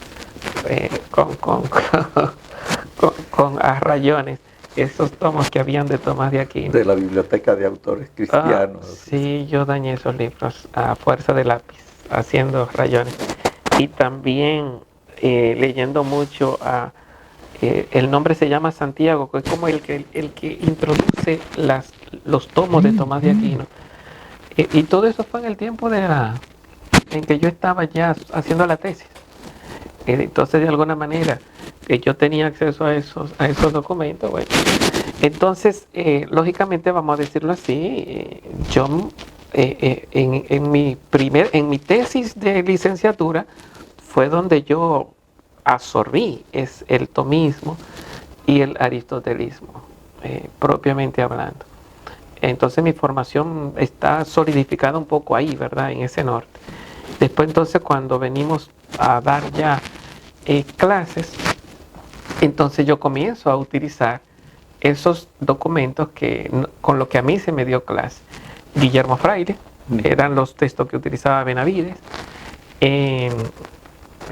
con a rayones, esos tomos que habían de Tomás de Aquino. De la biblioteca de autores cristianos. Sí, yo dañé esos libros a fuerza de lápiz, haciendo rayones. Y también leyendo mucho el nombre se llama Santiago, que es como el que introduce los tomos de Tomás de Aquino. Y todo eso fue en el tiempo en que yo estaba ya haciendo la tesis. Entonces, de alguna manera, yo tenía acceso a esos documentos. Bueno. Entonces, lógicamente, vamos a decirlo así, yo en mi tesis de licenciatura fue donde yo absorbí el tomismo y el aristotelismo, propiamente hablando. Entonces mi formación está solidificada un poco ahí, ¿verdad? En ese norte. Después entonces cuando venimos a dar ya clases, entonces yo comienzo a utilizar esos documentos con los que a mí se me dio clase. Guillermo Fraile, eran los textos que utilizaba Benavides.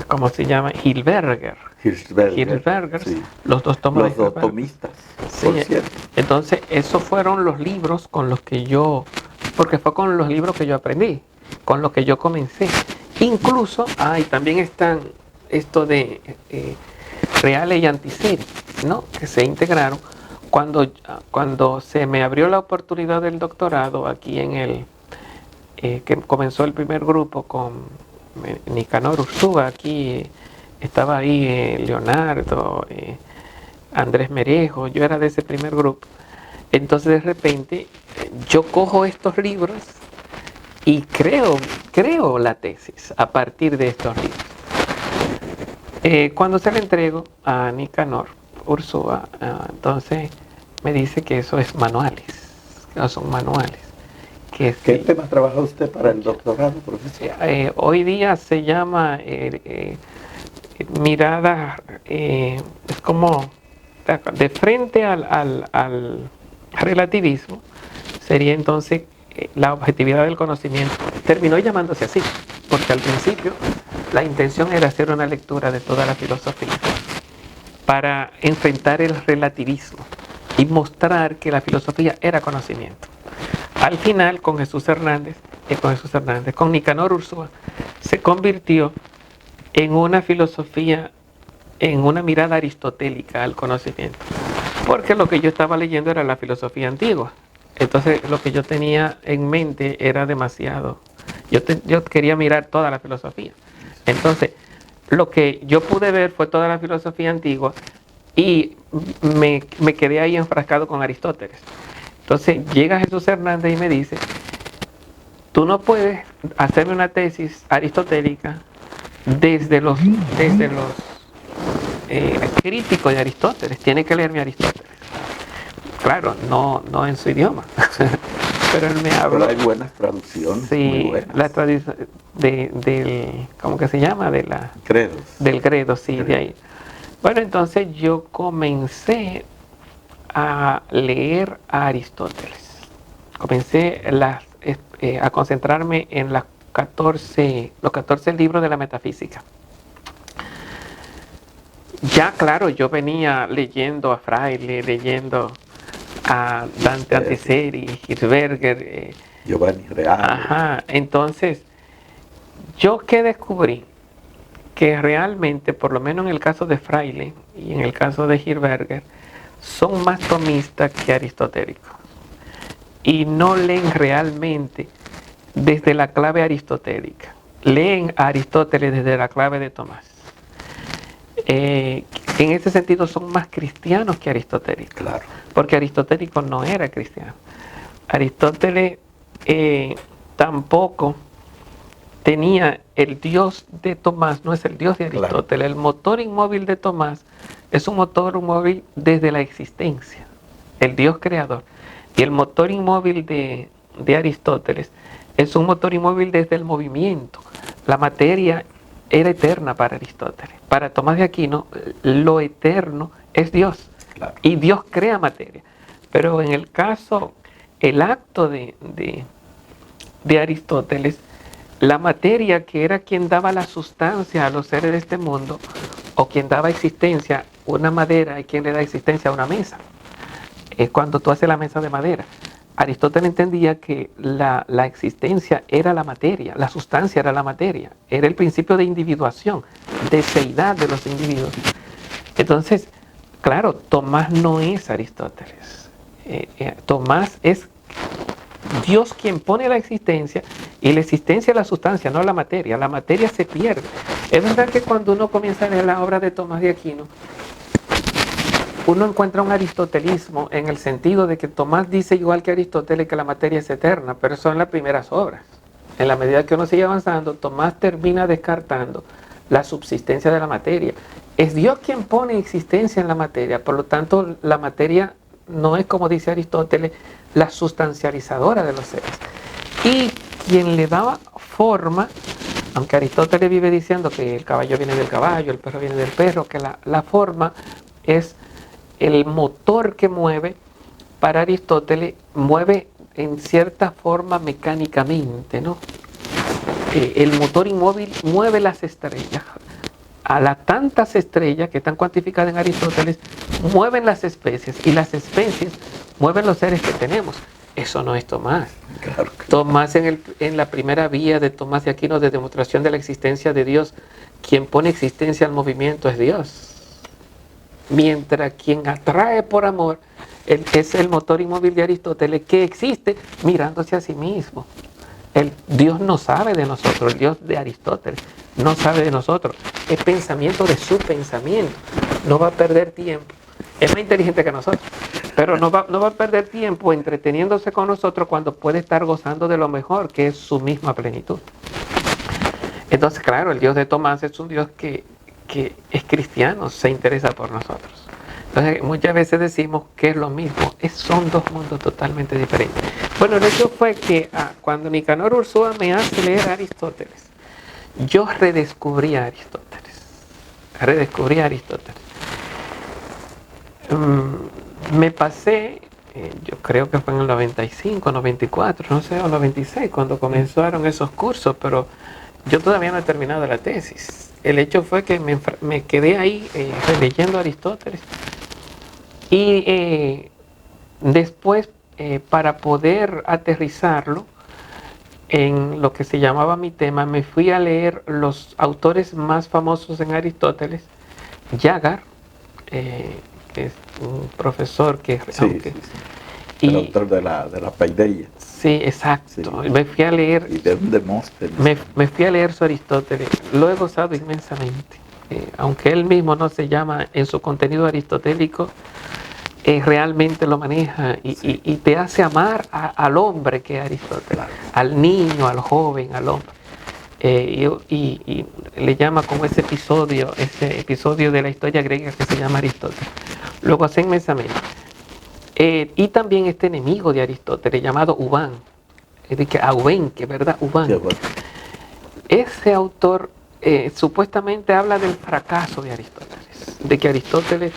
¿Cómo se llama? Hilberger, sí. Los dos tomistas, sí, por cierto. Entonces, esos fueron los libros con los que porque fue con los libros que yo aprendí, con los que yo comencé. Incluso, y también están esto de Reale y Antiseri, ¿no? Que se integraron cuando se me abrió la oportunidad del doctorado aquí que comenzó el primer grupo con Nicanor Ursúa, aquí estaba ahí Leonardo, Andrés Merejo, yo era de ese primer grupo. Entonces de repente yo cojo estos libros y creo la tesis a partir de estos libros. Cuando se le entrego a Nicanor Ursúa, entonces me dice que eso es manuales, no son manuales. ¿Qué tema trabaja usted para el doctorado, profesor? Hoy día se llama mirada, es como de frente al relativismo, sería entonces la objetividad del conocimiento. Terminó llamándose así, porque al principio la intención era hacer una lectura de toda la filosofía para enfrentar el relativismo y mostrar que la filosofía era conocimiento. Al final, con Nicanor Ursúa, se convirtió en una filosofía, en una mirada aristotélica al conocimiento. Porque lo que yo estaba leyendo era la filosofía antigua. Entonces, lo que yo tenía en mente era demasiado. Yo quería mirar toda la filosofía. Entonces, lo que yo pude ver fue toda la filosofía antigua y me quedé ahí enfrascado con Aristóteles. Entonces llega Jesús Hernández y me dice, tú no puedes hacerme una tesis aristotélica desde los críticos de Aristóteles, tienes que leerme Aristóteles. Claro, no en su idioma, pero él me habló. Pero hay buenas traducciones, sí, muy buenas. La traducción del, ¿cómo que se llama? Credos. Del credo, sí, de ahí. Bueno, entonces yo comencé a leer a Aristóteles. Comencé a concentrarme en los 14 libros de la metafísica. Ya, claro, yo venía leyendo a Fraile, leyendo a Dante Alighieri, Hirschberger. Giovanni Reale. Ajá, entonces, ¿yo qué descubrí? Que realmente, por lo menos en el caso de Fraile y en el caso de Hirschberger, son más tomistas que aristotélicos. Y no leen realmente desde la clave aristotélica. Leen a Aristóteles desde la clave de Tomás. En ese sentido son más cristianos que aristotélicos. Claro. Porque aristotélico no era cristiano. Aristóteles tampoco tenía el Dios de Tomás, no es el Dios de Aristóteles. Claro. El motor inmóvil de Tomás es un motor inmóvil desde la existencia, el Dios creador. Y el motor inmóvil de Aristóteles es un motor inmóvil desde el movimiento. La materia era eterna para Aristóteles. Para Tomás de Aquino, lo eterno es Dios. Claro. Y Dios crea materia. Pero en el caso, el acto de Aristóteles, la materia, que era quien daba la sustancia a los seres de este mundo, o quien daba existencia, una madera, y quien le da existencia a una mesa. Es cuando tú haces la mesa de madera. Aristóteles entendía que la existencia era la materia, la sustancia era la materia, era el principio de individuación, de seidad de los individuos. Entonces, claro, Tomás no es Aristóteles. Tomás es Dios quien pone la existencia, y la existencia es la sustancia, no la materia. La materia se pierde. Es verdad que cuando uno comienza a leer la obra de Tomás de Aquino, uno encuentra un aristotelismo en el sentido de que Tomás dice igual que Aristóteles que la materia es eterna, pero eso son las primeras obras. En la medida que uno sigue avanzando, Tomás termina descartando la subsistencia de la materia. Es Dios quien pone existencia en la materia, por lo tanto la materia no es, como dice Aristóteles, la sustancializadora de los seres. Y quien le daba forma, aunque Aristóteles vive diciendo que el caballo viene del caballo, el perro viene del perro, que la forma es el motor que mueve. Para Aristóteles mueve en cierta forma mecánicamente, ¿no? El motor inmóvil mueve las estrellas. A las tantas estrellas que están cuantificadas en Aristóteles, mueven las especies, y las especies mueven los seres que tenemos. Eso no es Tomás. Claro. Tomás, en la primera vía de Tomás de Aquino de demostración de la existencia de Dios, quien pone existencia al movimiento es Dios. Mientras quien atrae por amor es el motor inmóvil de Aristóteles, que existe mirándose a sí mismo. El Dios no sabe de nosotros, el Dios de Aristóteles no sabe de nosotros. Es pensamiento de su pensamiento. No va a perder tiempo. Es más inteligente que nosotros, pero no va a perder tiempo entreteniéndose con nosotros cuando puede estar gozando de lo mejor, que es su misma plenitud. Entonces, claro, el Dios de Tomás es un Dios que es cristiano, se interesa por nosotros. Entonces, muchas veces decimos que es lo mismo, son dos mundos totalmente diferentes. Bueno, el hecho fue que cuando Nicanor Ursúa me hace leer a Aristóteles, yo redescubrí a Aristóteles. Me pasé, yo creo que fue en el 95, 94, no sé, o 96, cuando comenzaron esos cursos, pero yo todavía no he terminado la tesis. El hecho fue que me quedé ahí releyendo a Aristóteles, y después, para poder aterrizarlo en lo que se llamaba mi tema, me fui a leer los autores más famosos en Aristóteles. Jágar, que es un profesor que... El autor de la Paideia. Sí, exacto. Sí. Me fui a leer... Y de Demóstenes. Me fui a leer su Aristóteles. Lo he gozado inmensamente. Aunque él mismo no se llama en su contenido aristotélico, realmente lo maneja y te hace amar al hombre que es Aristóteles. Claro. Al niño, al joven, al hombre. Y le llama como ese episodio de la historia griega que se llama Aristóteles. Lo gocé inmensamente. Y también este enemigo de Aristóteles llamado Ubán, es decir, Aubenque, ¿verdad? Ubán. Sí, bueno. Ese autor supuestamente habla del fracaso de Aristóteles, de que Aristóteles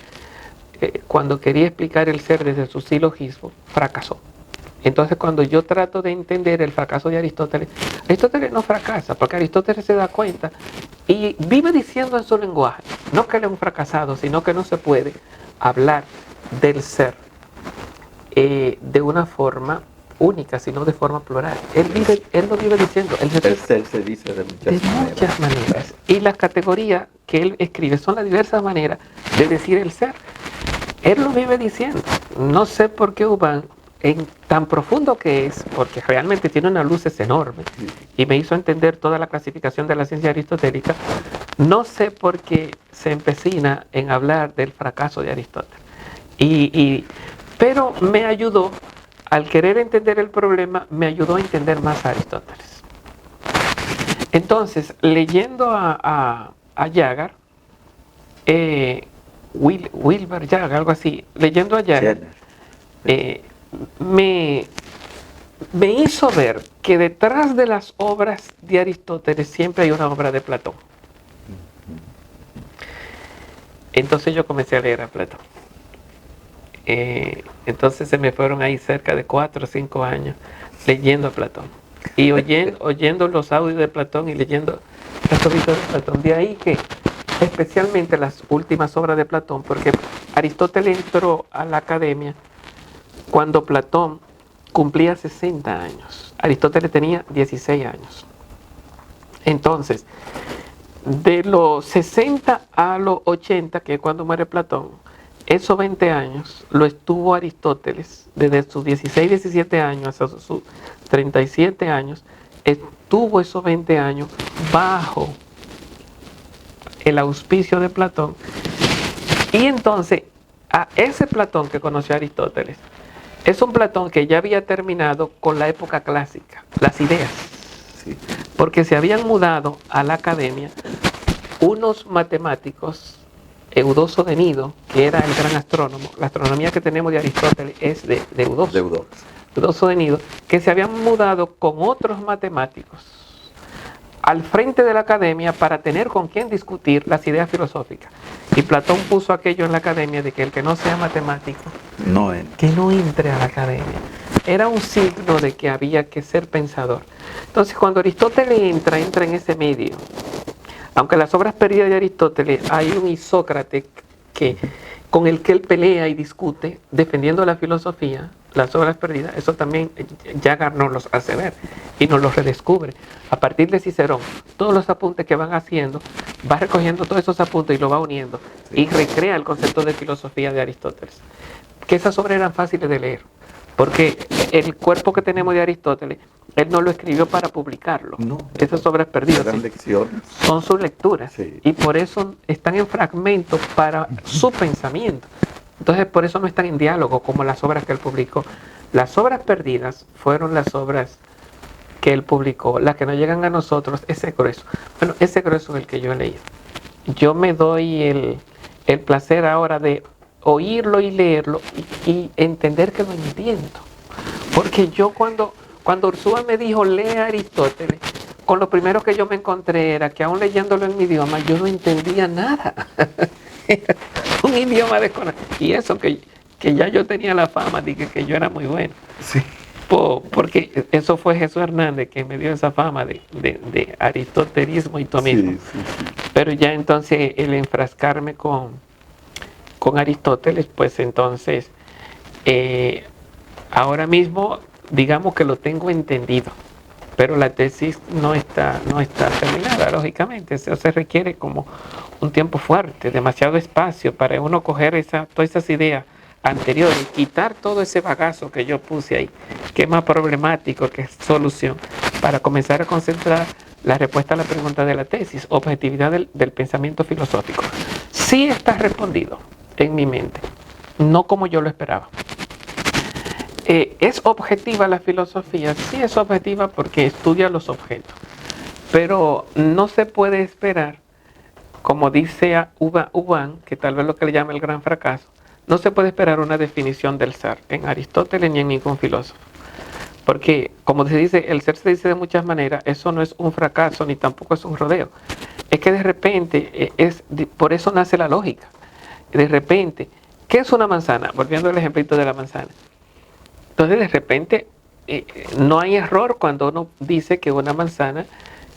cuando quería explicar el ser desde su silogismo, fracasó. Entonces, cuando yo trato de entender el fracaso de Aristóteles, Aristóteles no fracasa, porque Aristóteles se da cuenta y vive diciendo en su lenguaje, no que él es un fracasado, sino que no se puede hablar del ser de una forma única, sino de forma plural. Él lo vive diciendo. El ser se dice de muchas maneras. Y las categorías que él escribe son las diversas maneras de decir el ser. Él lo vive diciendo. No sé por qué Ubán, en tan profundo que es, porque realmente tiene unas luces enormes, y me hizo entender toda la clasificación de la ciencia aristotélica, no sé por qué se empecina en hablar del fracaso de Aristóteles. Pero me ayudó, al querer entender el problema, me ayudó a entender más a Aristóteles. Entonces, leyendo a Jagar, Wilbur Jagar, algo así, leyendo a Jagar, me hizo ver que detrás de las obras de Aristóteles siempre hay una obra de Platón. Entonces yo comencé a leer a Platón. Entonces se me fueron ahí cerca de 4 o 5 años leyendo a Platón y oyendo los audios de Platón y leyendo las obras de Platón. De ahí que especialmente las últimas obras de Platón, porque Aristóteles entró a la academia cuando Platón cumplía 60 años. Aristóteles tenía 16 años. Entonces, de los 60 a los 80, que es cuando muere Platón, esos 20 años lo estuvo Aristóteles, desde sus 16, 17 años hasta sus 37 años, estuvo esos 20 años bajo el auspicio de Platón. Y entonces, a ese Platón que conoció a Aristóteles, es un Platón que ya había terminado con la época clásica, las ideas, sí, porque se habían mudado a la academia unos matemáticos, Eudoxo de Nido, que era el gran astrónomo. La astronomía que tenemos de Aristóteles es de Eudoxo. Eudoxo de Nido, que se habían mudado con otros matemáticos al frente de la academia para tener con quién discutir las ideas filosóficas. Y Platón puso aquello en la academia de que el que no sea matemático, que no entre a la academia. Era un signo de que había que ser pensador. Entonces, cuando Aristóteles entra en ese medio. Aunque en las obras perdidas de Aristóteles hay un Isócrates con el que él pelea y discute, defendiendo la filosofía, las obras perdidas, eso también Jagar nos los hace ver y nos los redescubre. A partir de Cicerón, todos los apuntes que van haciendo, va recogiendo todos esos apuntes y lo va uniendo, sí, y recrea el concepto de filosofía de Aristóteles. Que esas obras eran fáciles de leer, porque el cuerpo que tenemos de Aristóteles, él no lo escribió para publicarlo. No, esas obras perdidas son sus lecturas, sí, y por eso están en fragmentos para su pensamiento. Entonces, por eso no están en diálogo como las obras que él publicó. Las obras perdidas fueron las obras que él publicó. Las que no llegan a nosotros, ese grueso. Bueno, ese grueso es el que yo he leído. Yo me doy el placer ahora de oírlo y leerlo y entender que lo entiendo. Porque yo cuando Ursúa me dijo, lee a Aristóteles, con lo primero que yo me encontré era que aún leyéndolo en mi idioma, yo no entendía nada. Un idioma desconocido. Y eso que ya yo tenía la fama de que yo era muy bueno. Sí. Porque eso fue Jesús Hernández que me dio esa fama de aristotelismo y tomismo. Sí, sí, sí. Pero ya entonces el enfrascarme con Aristóteles, pues entonces ahora mismo digamos que lo tengo entendido, pero la tesis no está terminada, lógicamente. Eso se requiere como un tiempo fuerte, demasiado espacio para uno coger todas esas ideas anteriores y quitar todo ese bagazo que yo puse ahí, que es más problemático que solución, para comenzar a concentrar la respuesta a la pregunta de la tesis, objetividad del pensamiento filosófico. Sí está respondido en mi mente, no como yo lo esperaba. ¿Es objetiva la filosofía? Sí, es objetiva porque estudia los objetos, pero no se puede esperar, como dice Ubán, que tal vez lo que le llama el gran fracaso, no se puede esperar una definición del ser en Aristóteles ni en ningún filósofo, porque como se dice, el ser se dice de muchas maneras. Eso no es un fracaso ni tampoco es un rodeo. Es que de repente, por eso nace la lógica. De repente, ¿qué es una manzana? Volviendo al ejemplito de la manzana. Entonces, de repente, no hay error cuando uno dice que una manzana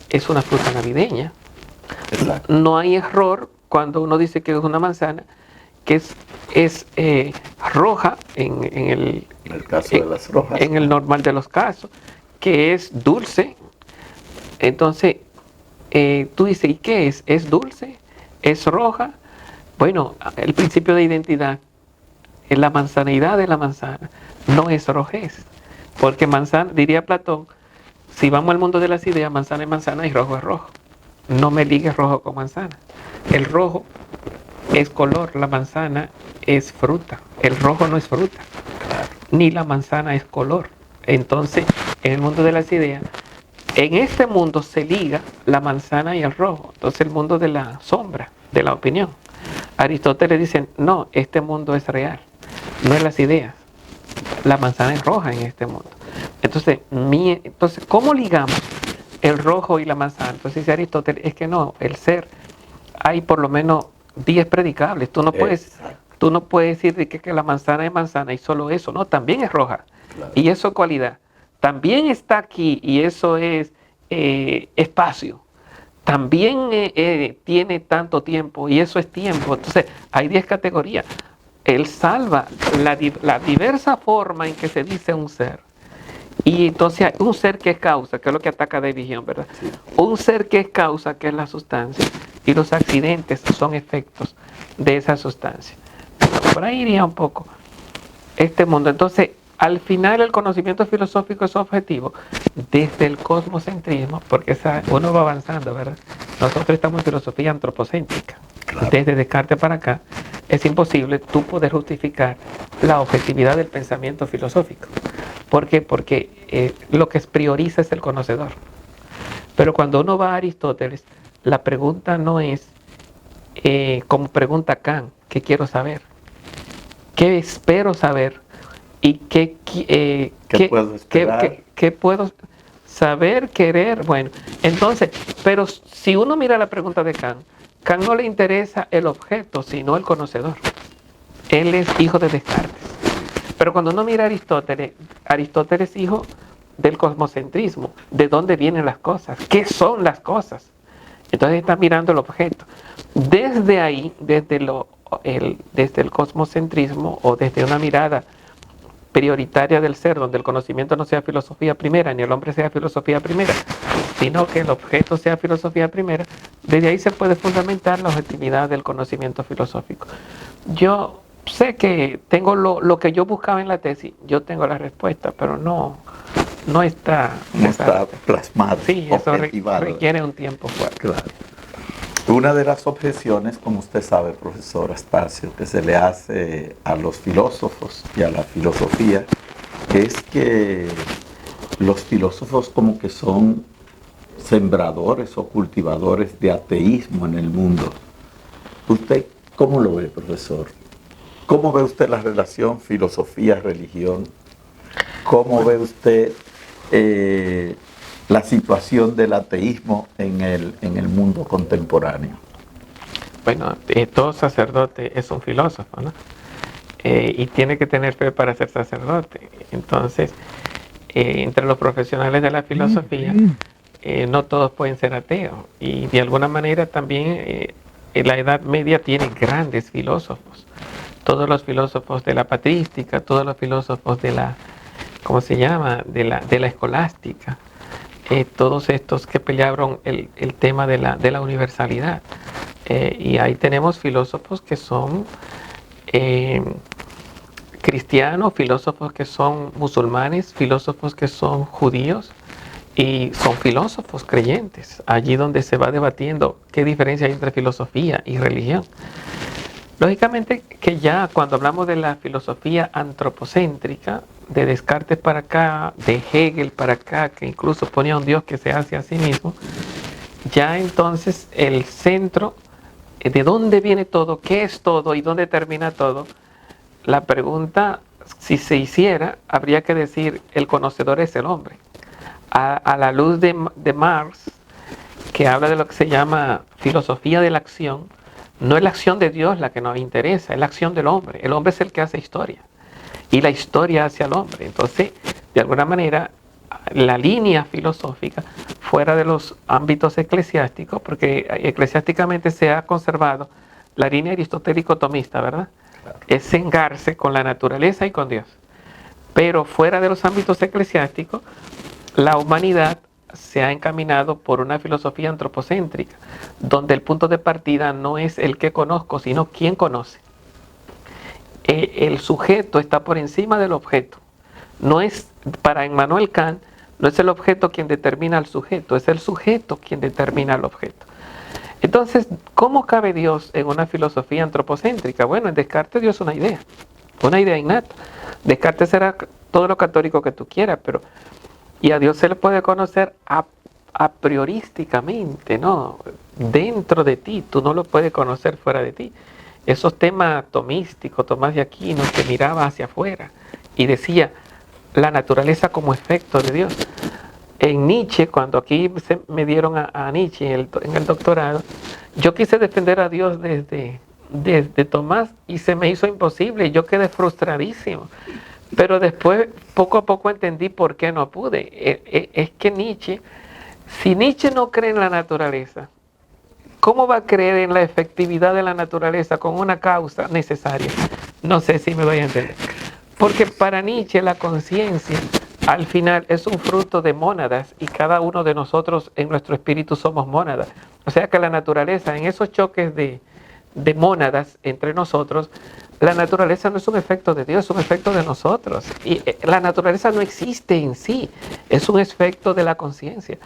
es una fruta navideña. Exacto. No hay error cuando uno dice que es una manzana, que es roja en el caso de las rojas. En el normal de los casos, que es dulce. Entonces, tú dices, ¿y qué es? ¿Es dulce? ¿Es roja? Bueno, el principio de identidad, en la manzanidad de la manzana, no es rojez. Porque manzana, diría Platón, si vamos al mundo de las ideas, manzana es manzana y rojo es rojo. No me ligues rojo con manzana. El rojo es color, la manzana es fruta. El rojo no es fruta, ni la manzana es color. Entonces, en el mundo de las ideas, en este mundo se liga la manzana y el rojo. Entonces, el mundo de la sombra, de la opinión. Aristóteles dice, no, este mundo es real, no es las ideas. La manzana es roja en este mundo. Entonces, ¿cómo ligamos el rojo y la manzana? Entonces dice Aristóteles, es que no, el ser, hay por lo menos 10 predicables. Tú no puedes decir de que la manzana es manzana y solo eso, no, también es roja. Claro. Y eso es cualidad. También está aquí y eso es espacio. También tiene tanto tiempo y eso es tiempo. Entonces, hay 10 categorías. Él salva la diversa forma en que se dice un ser. Y entonces hay un ser que es causa, que es lo que ataca David Hume, ¿verdad? Sí. Un ser que es causa, que es la sustancia. Y los accidentes son efectos de esa sustancia. Por ahí iría un poco este mundo. Entonces, al final el conocimiento filosófico es objetivo desde el cosmocentrismo, porque uno va avanzando, ¿verdad? Nosotros estamos en filosofía antropocéntrica. Claro. Desde Descartes para acá, es imposible tú poder justificar la objetividad del pensamiento filosófico. ¿Por qué? Porque lo que prioriza es el conocedor. Pero cuando uno va a Aristóteles, la pregunta no es como pregunta Kant, ¿qué quiero saber? ¿Qué espero saber? ¿Y qué puedo esperar? ¿Qué puedo saber, querer? Bueno, entonces, pero si uno mira la pregunta de Kant, Kant no le interesa el objeto, sino el conocedor. Él es hijo de Descartes. Pero cuando uno mira a Aristóteles, Aristóteles es hijo del cosmocentrismo. ¿De dónde vienen las cosas? ¿Qué son las cosas? Entonces está mirando el objeto. Desde ahí, desde el cosmocentrismo o desde una mirada prioritaria del ser, donde el conocimiento no sea filosofía primera, ni el hombre sea filosofía primera, sino que el objeto sea filosofía primera, desde ahí se puede fundamentar la objetividad del conocimiento filosófico. Yo sé que tengo lo que yo buscaba en la tesis, yo tengo la respuesta, pero no está plasmado. Sí, eso requiere un tiempo fuerte. Claro. Una de las objeciones, como usted sabe, profesor Astacio, que se le hace a los filósofos y a la filosofía, es que los filósofos como que son sembradores o cultivadores de ateísmo en el mundo. ¿Usted cómo lo ve, profesor? ¿Cómo ve usted la relación filosofía-religión? ¿Cómo ve usted la situación del ateísmo en el mundo contemporáneo? Bueno, todo sacerdote es un filósofo, ¿no? Y tiene que tener fe para ser sacerdote. Entonces, entre los profesionales de la filosofía, no todos pueden ser ateos. Y de alguna manera también en la Edad Media tiene grandes filósofos. Todos los filósofos de la patrística, todos los filósofos de la, ¿cómo se llama?, de la escolástica. Todos estos que pelearon el tema de la universalidad. Y ahí tenemos filósofos que son cristianos, filósofos que son musulmanes, filósofos que son judíos y son filósofos creyentes. Allí donde se va debatiendo qué diferencia hay entre filosofía y religión. Lógicamente que ya cuando hablamos de la filosofía antropocéntrica, de Descartes para acá, de Hegel para acá, que incluso ponía un Dios que se hace a sí mismo, ya entonces el centro, de dónde viene todo, qué es todo y dónde termina todo, la pregunta, si se hiciera, habría que decir, el conocedor es el hombre. A la luz de Marx, que habla de lo que se llama filosofía de la acción, no es la acción de Dios la que nos interesa, es la acción del hombre. El hombre es el que hace historia. Y la historia hacia el hombre. Entonces, de alguna manera, la línea filosófica fuera de los ámbitos eclesiásticos, porque eclesiásticamente se ha conservado la línea aristotélico-tomista, ¿verdad? Claro. Es cegarse con la naturaleza y con Dios. Pero fuera de los ámbitos eclesiásticos, la humanidad se ha encaminado por una filosofía antropocéntrica, donde el punto de partida no es el que conozco, sino quién conoce. El sujeto está por encima del objeto. No es, para Immanuel Kant, no es el objeto quien determina al sujeto, es el sujeto quien determina al objeto. Entonces, ¿cómo cabe Dios en una filosofía antropocéntrica? Bueno, en Descartes Dios es una idea innata. Descartes será todo lo católico que tú quieras, pero y a Dios se le puede conocer a priorísticamente, ¿no? Dentro de ti, tú no lo puedes conocer fuera de ti. Esos temas tomísticos, Tomás de Aquino, que miraba hacia afuera y decía la naturaleza como efecto de Dios. En Nietzsche, cuando aquí me dieron a Nietzsche en el doctorado, yo quise defender a Dios desde Tomás y se me hizo imposible, yo quedé frustradísimo. Pero después, poco a poco entendí por qué no pude. Es que Nietzsche, si Nietzsche no cree en la naturaleza, ¿cómo va a creer en la efectividad de la naturaleza con una causa necesaria? No sé si me doy a entender. Porque para Nietzsche la conciencia al final es un fruto de mónadas y cada uno de nosotros en nuestro espíritu somos mónadas. O sea que la naturaleza, en esos choques de mónadas entre nosotros, la naturaleza no es un efecto de Dios, es un efecto de nosotros. Y la naturaleza no existe en sí, es un efecto de la conciencia.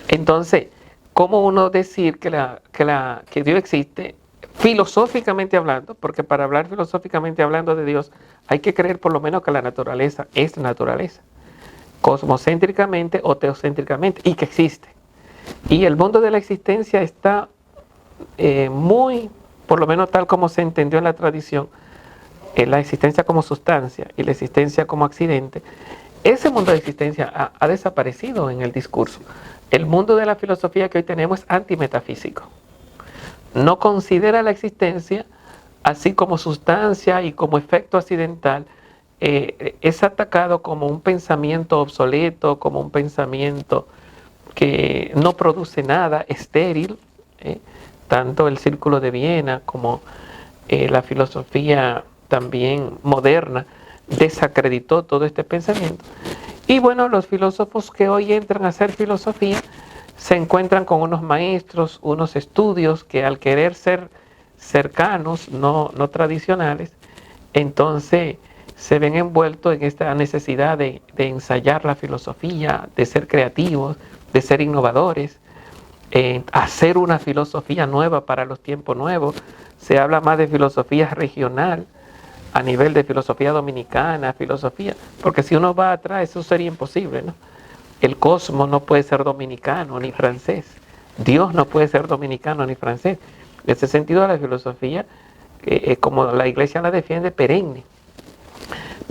Entonces, ¿cómo uno decir que Dios existe filosóficamente hablando? Porque para hablar filosóficamente hablando de Dios hay que creer por lo menos que la naturaleza es naturaleza, cosmocéntricamente o teocéntricamente, y que existe. Y el mundo de la existencia está muy, por lo menos tal como se entendió en la tradición, la existencia como sustancia y la existencia como accidente. Ese mundo de existencia ha desaparecido en el discurso. El mundo de la filosofía que hoy tenemos es antimetafísico. No considera la existencia así como sustancia y como efecto accidental. Es atacado como un pensamiento obsoleto, como un pensamiento que no produce nada, estéril. Tanto el Círculo de Viena como la filosofía también moderna desacreditó todo este pensamiento. Y bueno, los filósofos que hoy entran a hacer filosofía se encuentran con unos maestros, unos estudios que al querer ser cercanos, no tradicionales, entonces se ven envueltos en esta necesidad de ensayar la filosofía, de ser creativos, de ser innovadores, hacer una filosofía nueva para los tiempos nuevos. Se habla más de filosofía regional, a nivel de filosofía dominicana, filosofía, porque si uno va atrás eso sería imposible, ¿no? El cosmos no puede ser dominicano ni francés, Dios no puede ser dominicano ni francés. En ese sentido la filosofía, como la iglesia la defiende, perenne.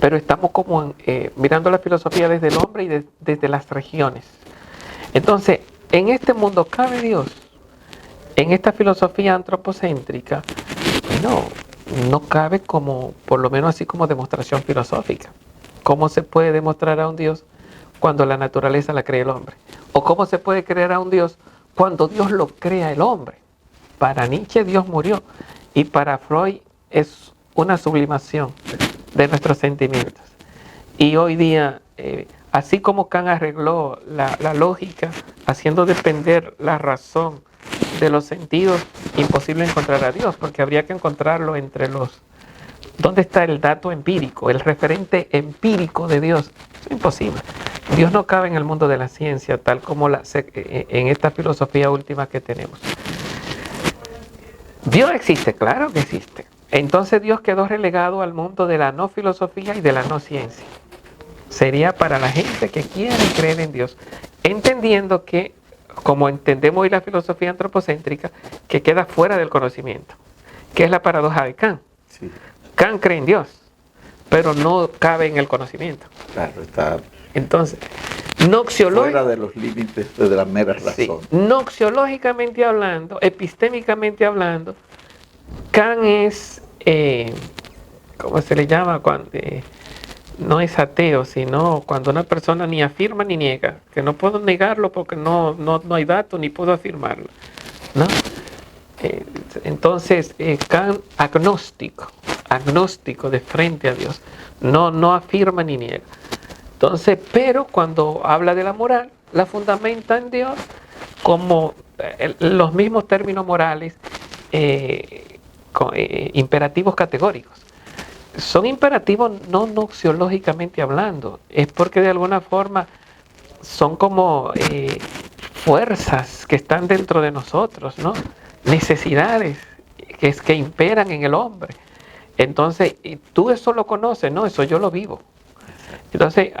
Pero estamos como mirando la filosofía desde el hombre y desde las regiones. Entonces, en este mundo cabe Dios, en esta filosofía antropocéntrica, no cabe como, por lo menos así como demostración filosófica. ¿Cómo se puede demostrar a un Dios cuando la naturaleza la crea el hombre? ¿O cómo se puede creer a un Dios cuando Dios lo crea el hombre? Para Nietzsche Dios murió y para Freud es una sublimación de nuestros sentimientos. Y hoy día, así como Kant arregló la lógica, haciendo depender la razón de los sentidos, imposible encontrar a Dios, porque habría que encontrarlo entre los... ¿Dónde está el dato empírico, el referente empírico de Dios? Es imposible. Dios no cabe en el mundo de la ciencia, tal como en esta filosofía última que tenemos. Dios existe, claro que existe. Entonces Dios quedó relegado al mundo de la no filosofía y de la no ciencia. Sería para la gente que quiere creer en Dios, entendiendo que, como entendemos hoy la filosofía antropocéntrica, que queda fuera del conocimiento, que es la paradoja de Kant. Sí. Kant cree en Dios, pero no cabe en el conocimiento. Claro, está entonces, fuera de los límites de la mera razón. Sí, noxiológicamente hablando, epistémicamente hablando, Kant es, ¿cómo se le llama? no es ateo, sino cuando una persona ni afirma ni niega, que no puedo negarlo porque no hay datos ni puedo afirmarlo, ¿no? Entonces, Kant, agnóstico de frente a Dios, no afirma ni niega. Entonces, pero cuando habla de la moral, la fundamenta en Dios como los mismos términos morales, imperativos categóricos. Son imperativos no noxiológicamente hablando, es porque de alguna forma son como fuerzas que están dentro de nosotros, ¿no? Necesidades que imperan en el hombre. Entonces, tú eso lo conoces, no, eso yo lo vivo. Entonces,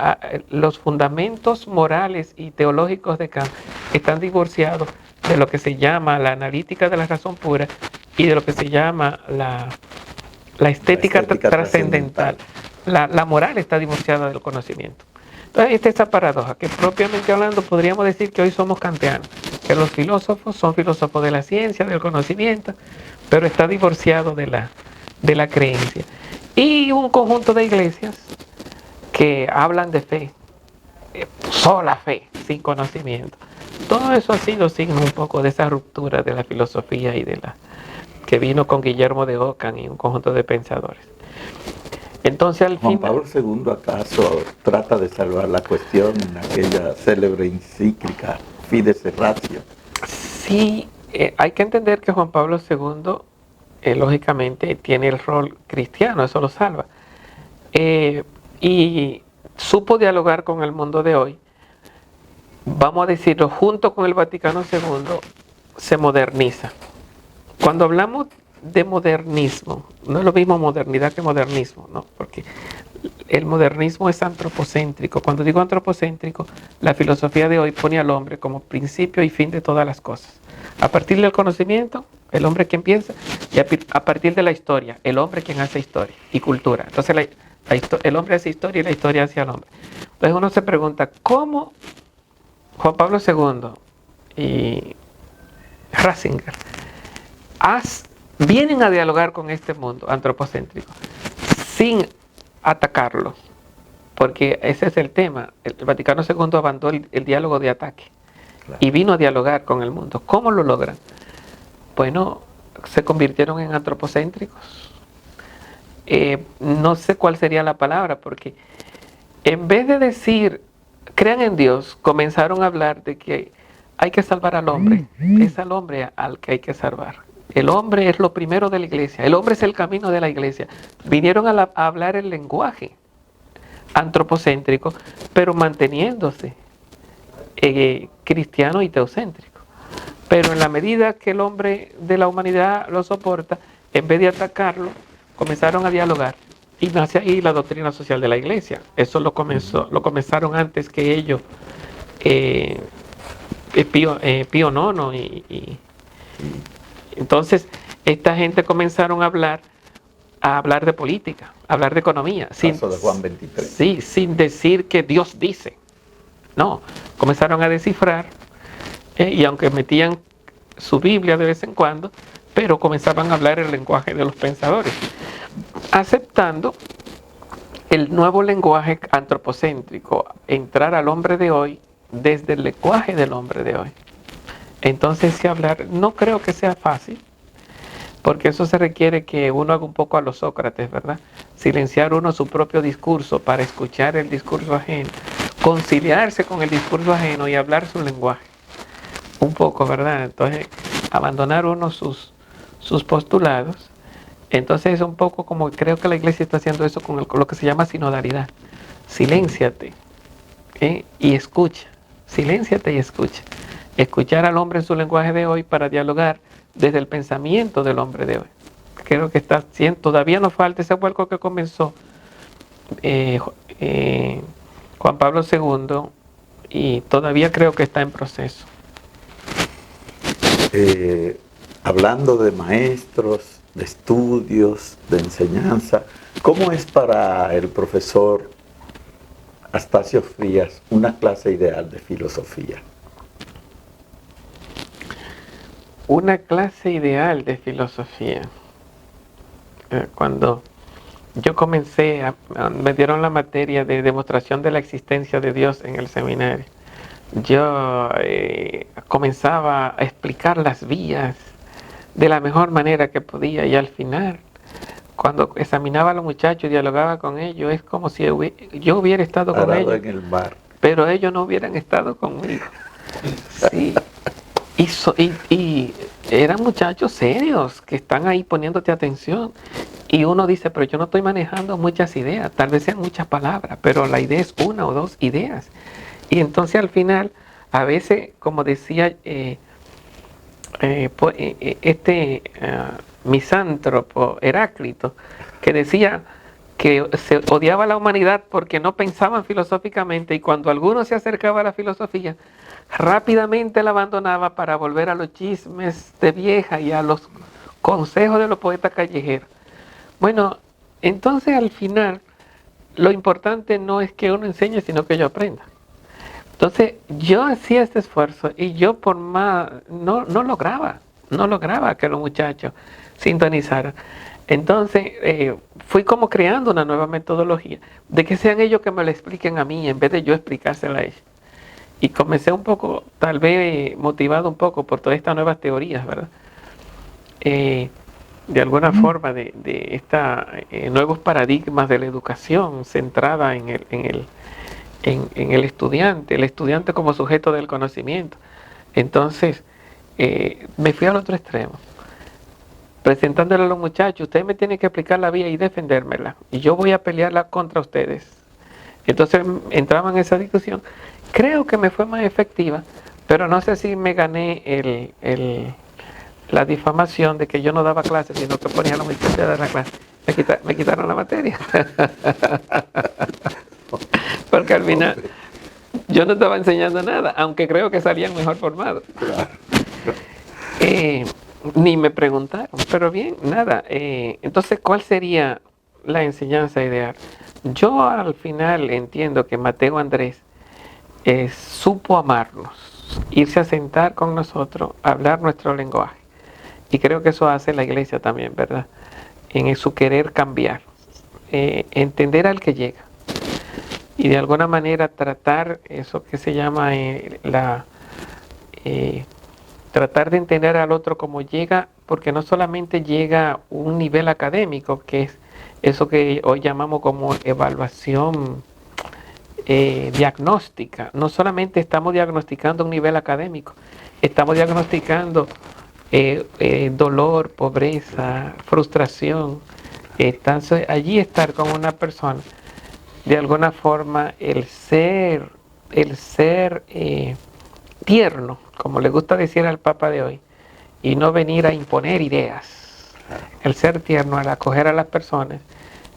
los fundamentos morales y teológicos de Kant están divorciados de lo que se llama la analítica de la razón pura y de lo que se llama la estética trascendental. La moral está divorciada del conocimiento. Entonces, esta es esa paradoja, que propiamente hablando podríamos decir que hoy somos kantianos, que los filósofos son filósofos de la ciencia, del conocimiento, pero está divorciado de la creencia. Y un conjunto de iglesias que hablan de fe, sola fe, sin conocimiento. Todo eso ha sido signo un poco de esa ruptura de la filosofía y de la que vino con Guillermo de Ockham y un conjunto de pensadores. Entonces, al Juan final, Pablo II acaso trata de salvar la cuestión en aquella célebre encíclica Fides et Ratio. sí, hay que entender que Juan Pablo II, lógicamente, tiene el rol cristiano, eso lo salva. Y supo dialogar con el mundo de hoy, vamos a decirlo, junto con el Vaticano II, se moderniza. Cuando hablamos de modernismo, no es lo mismo modernidad que modernismo, ¿no? Porque el modernismo es antropocéntrico. Cuando digo antropocéntrico, la filosofía de hoy pone al hombre como principio y fin de todas las cosas. A partir del conocimiento, el hombre quien piensa, y a partir de la historia, el hombre quien hace historia y cultura. Entonces el hombre hace historia y la historia hace al hombre. Entonces uno se pregunta, ¿cómo Juan Pablo II y Ratzinger vienen a dialogar con este mundo antropocéntrico sin atacarlo? Porque ese es el tema. El Vaticano II abandonó el diálogo de ataque, claro, y vino a dialogar con el mundo. ¿Cómo lo logran? Bueno, se convirtieron en antropocéntricos. No sé cuál sería la palabra, porque en vez de decir crean en Dios, comenzaron a hablar de que hay que salvar al hombre. Es al hombre al que hay que salvar. El hombre es lo primero de la iglesia. El hombre es el camino de la iglesia. Vinieron a hablar el lenguaje antropocéntrico, pero manteniéndose cristiano y teocéntrico. Pero en la medida que el hombre de la humanidad lo soporta, en vez de atacarlo, comenzaron a dialogar. Y nace ahí la doctrina social de la iglesia. Eso lo comenzaron antes que ellos, Pío IX. Entonces, esta gente comenzaron a hablar de política, a hablar de economía. Caso de Juan 23. Sí, sin decir que Dios dice. No, comenzaron a descifrar, y aunque metían su Biblia de vez en cuando, pero comenzaban a hablar el lenguaje de los pensadores, aceptando el nuevo lenguaje antropocéntrico, entrar al hombre de hoy desde el lenguaje del hombre de hoy. Entonces, si hablar, no creo que sea fácil, porque eso se requiere que uno haga un poco a los Sócrates, ¿verdad? Silenciar uno su propio discurso para escuchar el discurso ajeno, conciliarse con el discurso ajeno y hablar su lenguaje. Un poco, ¿verdad? Entonces, abandonar uno sus postulados. Entonces es un poco como creo que la iglesia está haciendo eso con lo que se llama sinodalidad. Silénciate y escucha. Silénciate y escucha. Escuchar al hombre en su lenguaje de hoy para dialogar desde el pensamiento del hombre de hoy. Creo que está haciendo, todavía nos falta ese vuelco que comenzó Juan Pablo II y todavía creo que está en proceso. Hablando de maestros, de estudios, de enseñanza, ¿cómo es para el profesor Astacio Frías una clase ideal de filosofía? Una clase ideal de filosofía. Cuando yo me dieron la materia de demostración de la existencia de Dios en el seminario. Yo comenzaba a explicar las vías de la mejor manera que podía, y al final, cuando examinaba a los muchachos y dialogaba con ellos, es como si yo hubiera estado con ellos en el mar, pero ellos no hubieran estado conmigo. Sí. Y eran muchachos serios que están ahí poniéndote atención. Y uno dice, pero yo no estoy manejando muchas ideas, tal vez sean muchas palabras, pero la idea es una o dos ideas. Y entonces al final, a veces, como decía misántropo Heráclito, que decía que se odiaba a la humanidad porque no pensaban filosóficamente, y cuando alguno se acercaba a la filosofía, rápidamente la abandonaba para volver a los chismes de vieja y a los consejos de los poetas callejeros. Bueno, entonces al final lo importante no es que uno enseñe, sino que yo aprenda. Entonces yo hacía este esfuerzo y yo por más no lograba que los muchachos sintonizaran. Entonces fui como creando una nueva metodología de que sean ellos que me lo expliquen a mí en vez de yo explicársela a ellos. Y comencé un poco, tal vez motivado un poco por todas estas nuevas teorías, ¿verdad? De alguna forma de estos nuevos paradigmas de la educación centrada en el estudiante como sujeto del conocimiento. Entonces, me fui al otro extremo, presentándole a los muchachos, ustedes me tienen que explicar la vía y defendérmela, y yo voy a pelearla contra ustedes. Entonces entraba en esa discusión. Creo que me fue más efectiva, pero no sé si me gané la difamación de que yo no daba clases, sino que ponía a los muchachos a dar la clase. Me quitaron la materia. Porque al final yo no estaba enseñando nada, aunque creo que salían mejor formados. Ni me preguntaron, pero bien, nada. Entonces, ¿cuál sería la enseñanza ideal? Yo al final entiendo que Mateo Andrés supo amarnos, irse a sentar con nosotros, hablar nuestro lenguaje. Y creo que eso hace la iglesia también, ¿verdad? En su querer cambiar, entender al que llega. Y de alguna manera tratar eso que se llama tratar de entender al otro como llega, porque no solamente llega a un nivel académico, que es eso que hoy llamamos como evaluación diagnóstica. No solamente estamos diagnosticando un nivel académico, estamos diagnosticando dolor, pobreza, frustración. Entonces allí estar con una persona, de alguna forma el ser tierno, como le gusta decir al Papa de hoy, y no venir a imponer ideas. El ser tierno al acoger a las personas,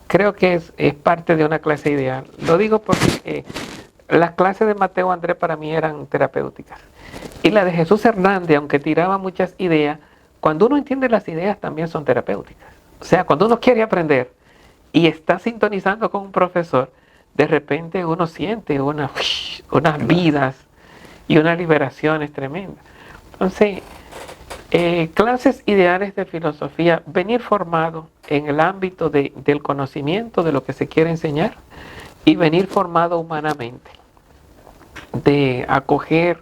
creo que es parte de una clase ideal. Lo digo porque las clases de Mateo Andrés para mí eran terapéuticas. Y la de Jesús Hernández, aunque tiraba muchas ideas, cuando uno entiende las ideas también son terapéuticas. O sea, cuando uno quiere aprender y está sintonizando con un profesor, de repente uno siente unas vidas y unas liberaciones tremendas. Entonces, clases ideales de filosofía, venir formado en el ámbito del conocimiento de lo que se quiere enseñar y venir formado humanamente, de acoger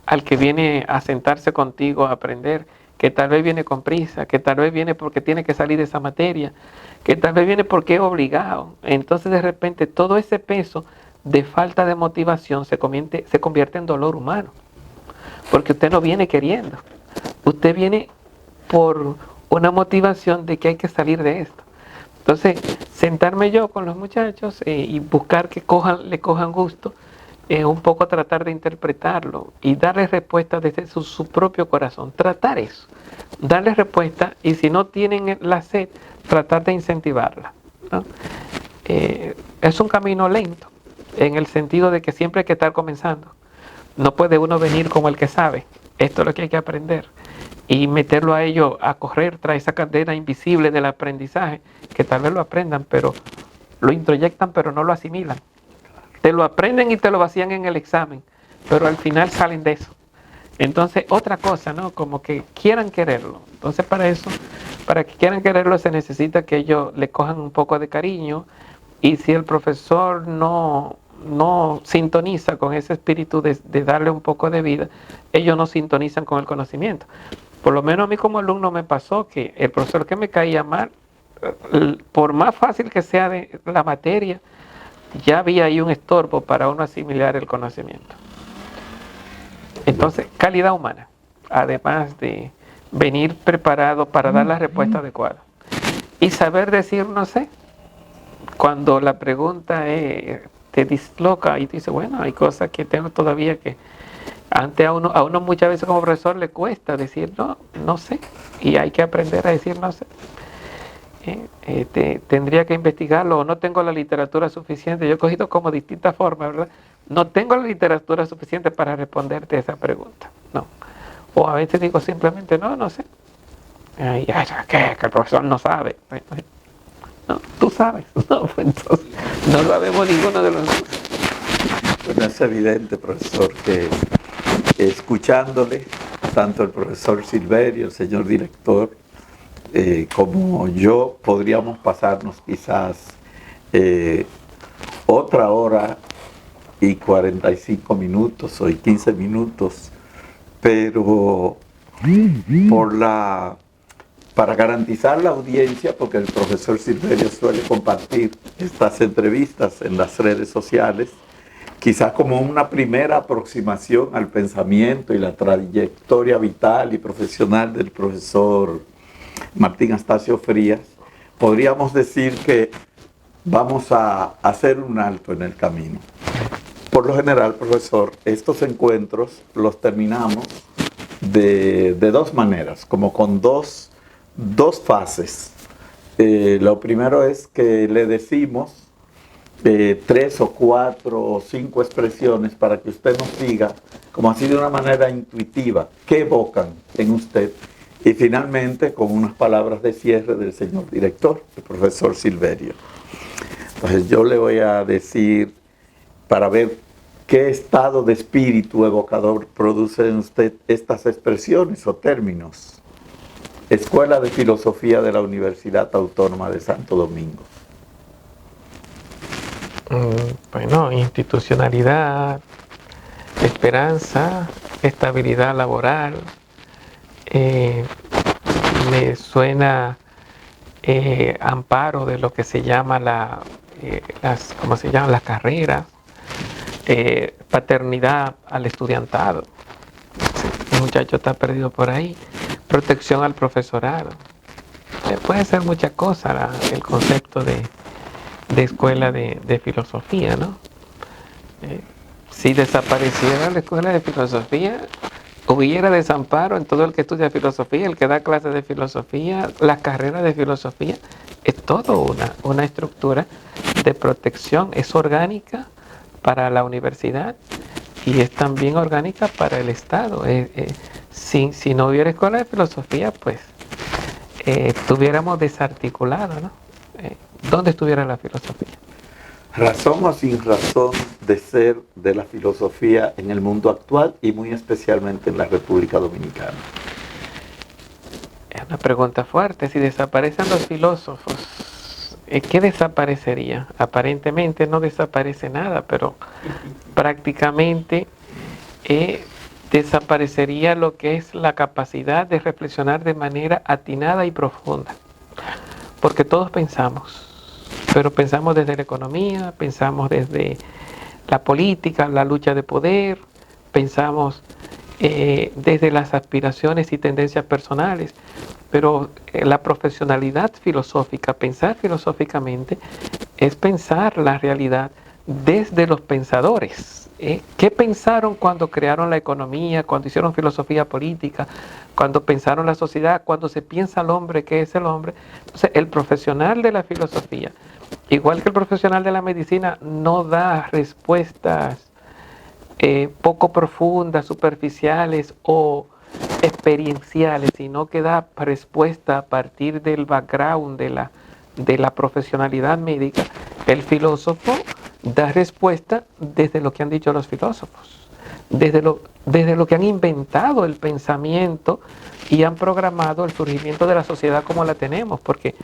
al que viene a sentarse contigo a aprender, que tal vez viene con prisa, que tal vez viene porque tiene que salir de esa materia, que tal vez viene porque es obligado. Entonces de repente todo ese peso de falta de motivación se convierte en dolor humano, porque usted no viene queriendo, usted viene por una motivación de que hay que salir de esto. Entonces, sentarme yo con los muchachos y buscar que le cojan gusto, un poco tratar de interpretarlo y darles respuesta desde su propio corazón. Tratar eso, darles respuesta, y si no tienen la sed, tratar de incentivarla, ¿no? Es un camino lento, en el sentido de que siempre hay que estar comenzando. No puede uno venir como el que sabe. Esto es lo que hay que aprender. Y meterlo a ellos a correr tras esa cadena invisible del aprendizaje, que tal vez lo aprendan, pero lo introyectan, pero no lo asimilan. Te lo aprenden y te lo vacían en el examen, pero al final salen de eso. Entonces, otra cosa, ¿no? Como que quieran quererlo. Entonces, para para que quieran quererlo se necesita que ellos le cojan un poco de cariño, y si el profesor no sintoniza con ese espíritu de darle un poco de vida, ellos no sintonizan con el conocimiento. Por lo menos a mí como alumno me pasó que el profesor que me caía mal, por más fácil que sea de la materia, ya había ahí un estorbo para uno asimilar el conocimiento. Entonces, calidad humana, además de venir preparado para dar la respuesta adecuada. Y saber decir no sé, cuando la pregunta te disloca y te dice, bueno, hay cosas que tengo todavía que antes a uno muchas veces como profesor le cuesta decir no sé, y hay que aprender a decir no sé. Tendría que investigarlo, o no tengo la literatura suficiente. Yo he cogido como distintas formas, ¿verdad? No tengo la literatura suficiente para responderte esa pregunta, no. O a veces digo simplemente no sé. Que el profesor no sabe. No, tú sabes. No, pues entonces no sabemos ninguno de los dos. Bueno, es evidente, profesor, que escuchándole, tanto el profesor Silverio, el señor director, como yo, podríamos pasarnos quizás otra hora y 45 minutos o 15 minutos, pero para garantizar la audiencia, porque el profesor Silverio suele compartir estas entrevistas en las redes sociales, quizás como una primera aproximación al pensamiento y la trayectoria vital y profesional del profesor Martín Astacio Frías, podríamos decir que vamos a hacer un alto en el camino. Por lo general, profesor, estos encuentros los terminamos de dos maneras, como con dos fases. Lo primero es que le decimos 3 o 4 o 5 expresiones para que usted nos diga, como así de una manera intuitiva, qué evocan en usted. Y finalmente, con unas palabras de cierre del señor director, el profesor Silverio. Entonces yo le voy a decir, para ver qué estado de espíritu evocador produce en usted estas expresiones o términos. Escuela de Filosofía de la Universidad Autónoma de Santo Domingo. Bueno, institucionalidad, esperanza, estabilidad laboral. Me suena amparo de lo que se llama las carreras, paternidad al estudiantado. El muchacho está perdido por ahí. Protección al profesorado. Puede ser muchas cosas el concepto de escuela de filosofía, ¿no? Si desapareciera la escuela de filosofía, hubiera desamparo en todo el que estudia filosofía, el que da clases de filosofía, las carreras de filosofía. Es todo una estructura de protección, es orgánica para la universidad y es también orgánica para el Estado. Si no hubiera escuela de filosofía, pues estuviéramos desarticulados, ¿no? ¿Dónde estuviera la filosofía? Razón o sin razón de ser de la filosofía en el mundo actual y muy especialmente en la República Dominicana. Es una pregunta fuerte. Si desaparecen los filósofos, ¿qué desaparecería? Aparentemente no desaparece nada, pero prácticamente desaparecería lo que es la capacidad de reflexionar de manera atinada y profunda. Porque todos pensamos, pero pensamos desde la economía, pensamos desde la política, la lucha de poder, pensamos desde las aspiraciones y tendencias personales, pero la profesionalidad filosófica, pensar filosóficamente, es pensar la realidad desde los pensadores. ¿Qué pensaron cuando crearon la economía, cuando hicieron filosofía política, cuando pensaron la sociedad, cuando se piensa al hombre, qué es el hombre? Entonces, el profesional de la filosofía, igual que el profesional de la medicina, no da respuestas poco profundas, superficiales o experienciales, sino que da respuesta a partir del background de la profesionalidad médica. El filósofo da respuesta desde lo que han dicho los filósofos, desde lo que han inventado el pensamiento y han programado el surgimiento de la sociedad como la tenemos, porque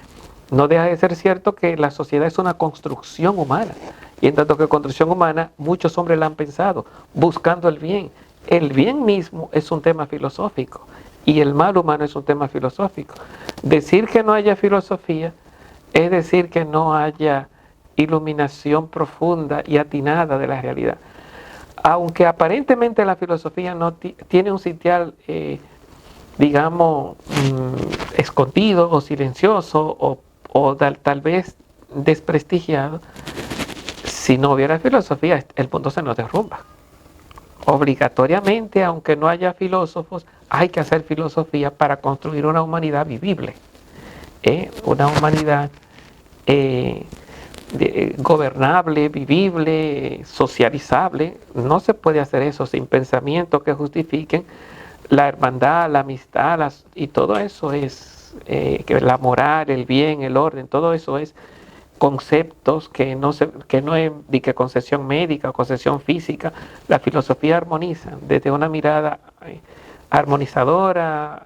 no deja de ser cierto que la sociedad es una construcción humana, y en tanto que construcción humana, muchos hombres la han pensado, buscando el bien. El bien mismo es un tema filosófico, y el mal humano es un tema filosófico. Decir que no haya filosofía es decir que no haya iluminación profunda y atinada de la realidad. Aunque aparentemente la filosofía no tiene un sitial, digamos, escondido o silencioso o tal vez desprestigiado, si no hubiera filosofía, el mundo se nos derrumba. Obligatoriamente, aunque no haya filósofos, hay que hacer filosofía para construir una humanidad vivible, una humanidad gobernable, vivible, socializable. No se puede hacer eso sin pensamientos que justifiquen la hermandad, la amistad, y todo eso es que la moral, el bien, el orden, todo eso es conceptos que no es de que concesión médica o concesión física. La filosofía armoniza desde una mirada armonizadora,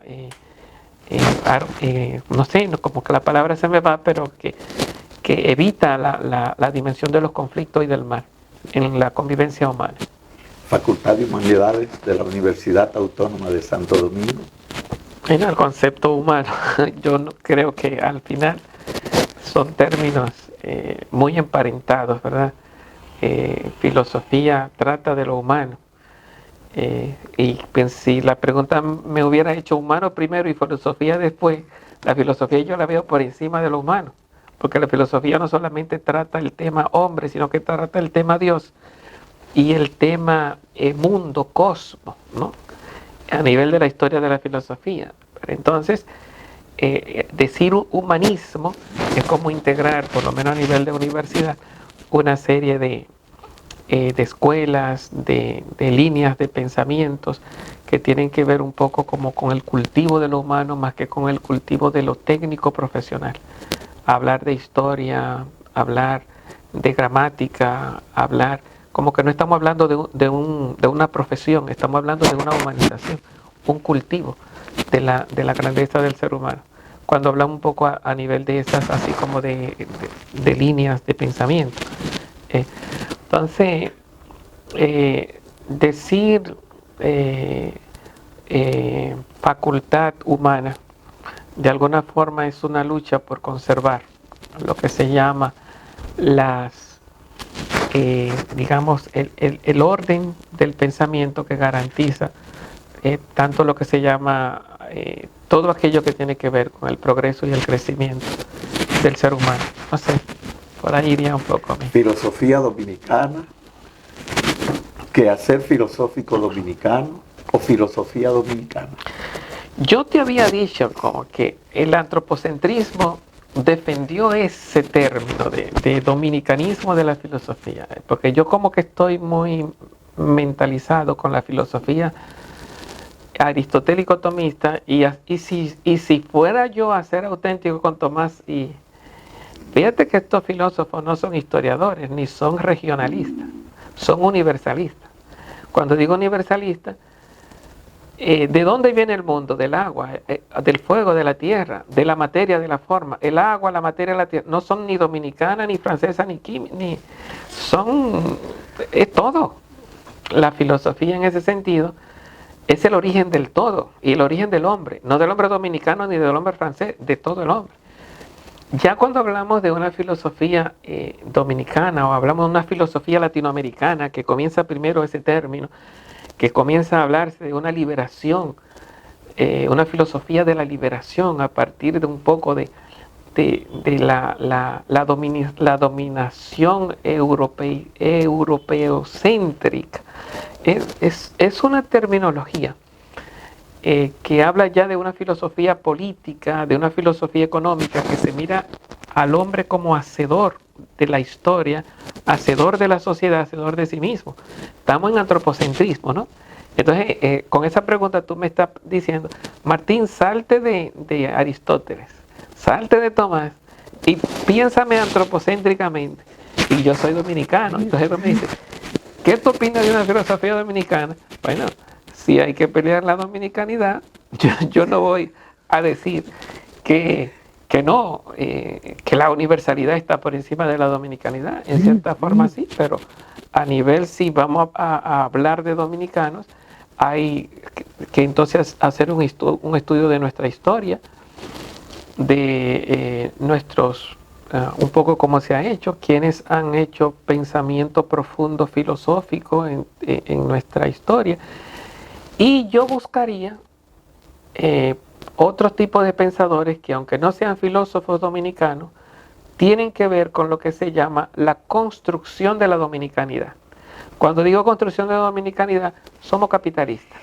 no sé, como que la palabra se me va, pero que evita la dimensión de los conflictos y del mal en la convivencia humana. Facultad de Humanidades de la Universidad Autónoma de Santo Domingo. En el concepto humano, yo no, creo que al final son términos muy emparentados, ¿verdad? Filosofía trata de lo humano. Y si la pregunta me hubiera hecho humano primero y filosofía después, la filosofía yo la veo por encima de lo humano, porque la filosofía no solamente trata el tema hombre, sino que trata el tema Dios y el tema mundo, cosmos, ¿no? A nivel de la historia de la filosofía. Pero entonces, decir humanismo es como integrar, por lo menos a nivel de universidad, una serie de escuelas, de líneas de pensamientos que tienen que ver un poco como con el cultivo de lo humano más que con el cultivo de lo técnico profesional. Hablar de historia, hablar de gramática, hablar como que no estamos hablando de una profesión, estamos hablando de una humanización, un cultivo de la grandeza del ser humano. Cuando hablamos un poco a nivel de esas, así como de líneas de pensamiento. Entonces, decir facultad humana, de alguna forma es una lucha por conservar lo que se llama digamos, el orden del pensamiento que garantiza tanto lo que se llama todo aquello que tiene que ver con el progreso y el crecimiento del ser humano. No sé, por ahí iría un poco. Filosofía dominicana, quehacer filosófico dominicano o filosofía dominicana. Yo te había dicho como que el antropocentrismo defendió ese término de dominicanismo de la filosofía, porque yo como que estoy muy mentalizado con la filosofía aristotélico-tomista y si fuera yo a ser auténtico con Tomás, y fíjate que estos filósofos no son historiadores ni son regionalistas, son universalistas. Cuando digo universalista, ¿de dónde viene el mundo? Del agua, del fuego, de la tierra, de la materia, de la forma. El agua, la materia, la tierra. No son ni dominicana, ni francesa, ni química, es todo. La filosofía en ese sentido es el origen del todo y el origen del hombre, no del hombre dominicano ni del hombre francés, de todo el hombre. Ya cuando hablamos de una filosofía dominicana o hablamos de una filosofía latinoamericana, que comienza primero ese término, que comienza a hablarse de una liberación, una filosofía de la liberación a partir de un poco de la dominación europeocéntrica. Es una terminología que habla ya de una filosofía política, de una filosofía económica que se mira al hombre como hacedor de la historia, hacedor de la sociedad, hacedor de sí mismo. Estamos en antropocentrismo, ¿no? Entonces, con esa pregunta tú me estás diciendo, Martín, salte de Aristóteles, salte de Tomás y piénsame antropocéntricamente. Y yo soy dominicano. Entonces tú me dices, ¿qué tú opinas de una filosofía dominicana? Bueno, si hay que pelear la dominicanidad, yo no voy a decir que no, que la universalidad está por encima de la dominicanidad. En cierta forma sí, pero a nivel si vamos a hablar de dominicanos, hay que entonces hacer un estudio de nuestra historia, de nuestros, un poco cómo se ha hecho, quienes han hecho pensamiento profundo filosófico en nuestra historia. Y yo buscaría otro tipo de pensadores que, aunque no sean filósofos dominicanos, tienen que ver con lo que se llama la construcción de la dominicanidad. Cuando digo construcción de la dominicanidad, somos capitalistas,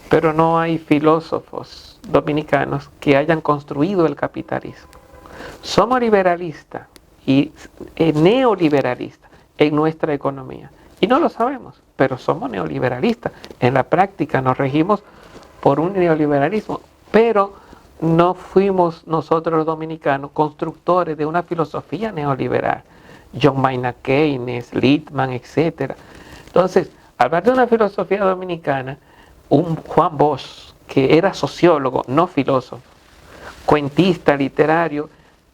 pero no hay filósofos dominicanos que hayan construido el capitalismo. Somos liberalistas y neoliberalistas en nuestra economía. Y no lo sabemos, pero somos neoliberalistas. En la práctica nos regimos por un neoliberalismo, pero no fuimos nosotros los dominicanos constructores de una filosofía neoliberal. John Maynard Keynes, Littman, etc. Entonces, hablar de una filosofía dominicana, un Juan Bosch, que era sociólogo, no filósofo, cuentista, literario,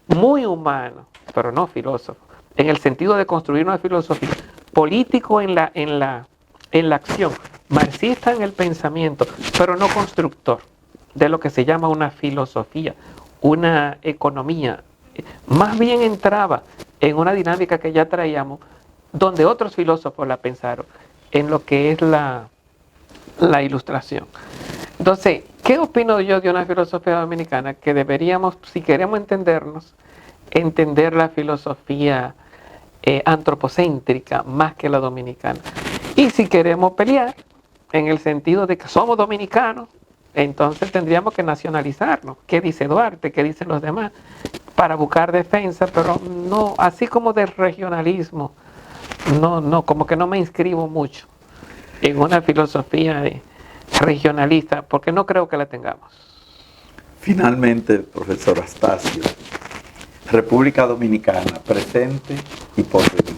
muy humano, pero no filósofo, en el sentido de construir una filosofía, político en la acción, marxista en el pensamiento, pero no constructor de lo que se llama una filosofía, una economía. Más bien entraba en una dinámica que ya traíamos, donde otros filósofos la pensaron, en lo que es la ilustración. Entonces, ¿qué opino yo de una filosofía dominicana? Que deberíamos, si queremos entendernos, entender la filosofía antropocéntrica más que la dominicana. Y si queremos pelear, en el sentido de que somos dominicanos, entonces tendríamos que nacionalizarnos. ¿Qué dice Duarte? ¿Qué dicen los demás? Para buscar defensa, pero no, así como de regionalismo, no, como que no me inscribo mucho en una filosofía regionalista, porque no creo que la tengamos. Finalmente, profesor Astacio, República Dominicana, presente y porvenir.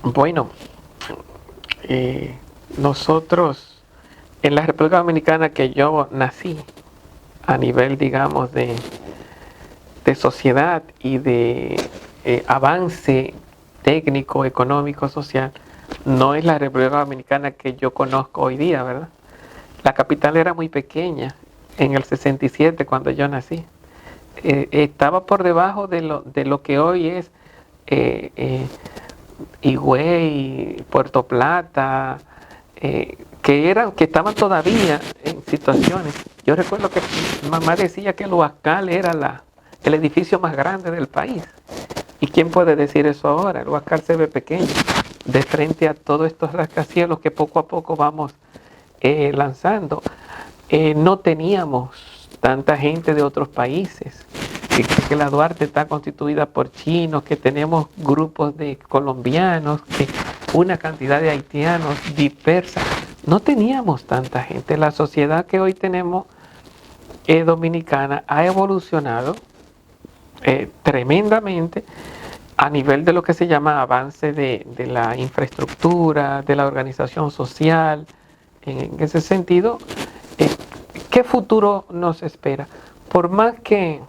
Bueno, nosotros en la República Dominicana que yo nací, a nivel, digamos, de sociedad y de avance técnico, económico, social, no es la República Dominicana que yo conozco hoy día, ¿verdad? La capital era muy pequeña en el 67 cuando yo nací. Estaba por debajo de lo que hoy es Higüey, Puerto Plata, que estaban todavía en situaciones. Yo recuerdo que mamá decía que el Huascal era el edificio más grande del país. ¿Y quién puede decir eso ahora? El Huascal se ve pequeño de frente a todos estos rascacielos que poco a poco vamos lanzando. No teníamos tanta gente de otros países, que la Duarte está constituida por chinos, que tenemos grupos de colombianos, que una cantidad de haitianos dispersa. No teníamos tanta gente. La sociedad que hoy tenemos dominicana ha evolucionado tremendamente a nivel de lo que se llama avance de la infraestructura, de la organización social. En ese sentido, ¿qué futuro nos espera? Por más que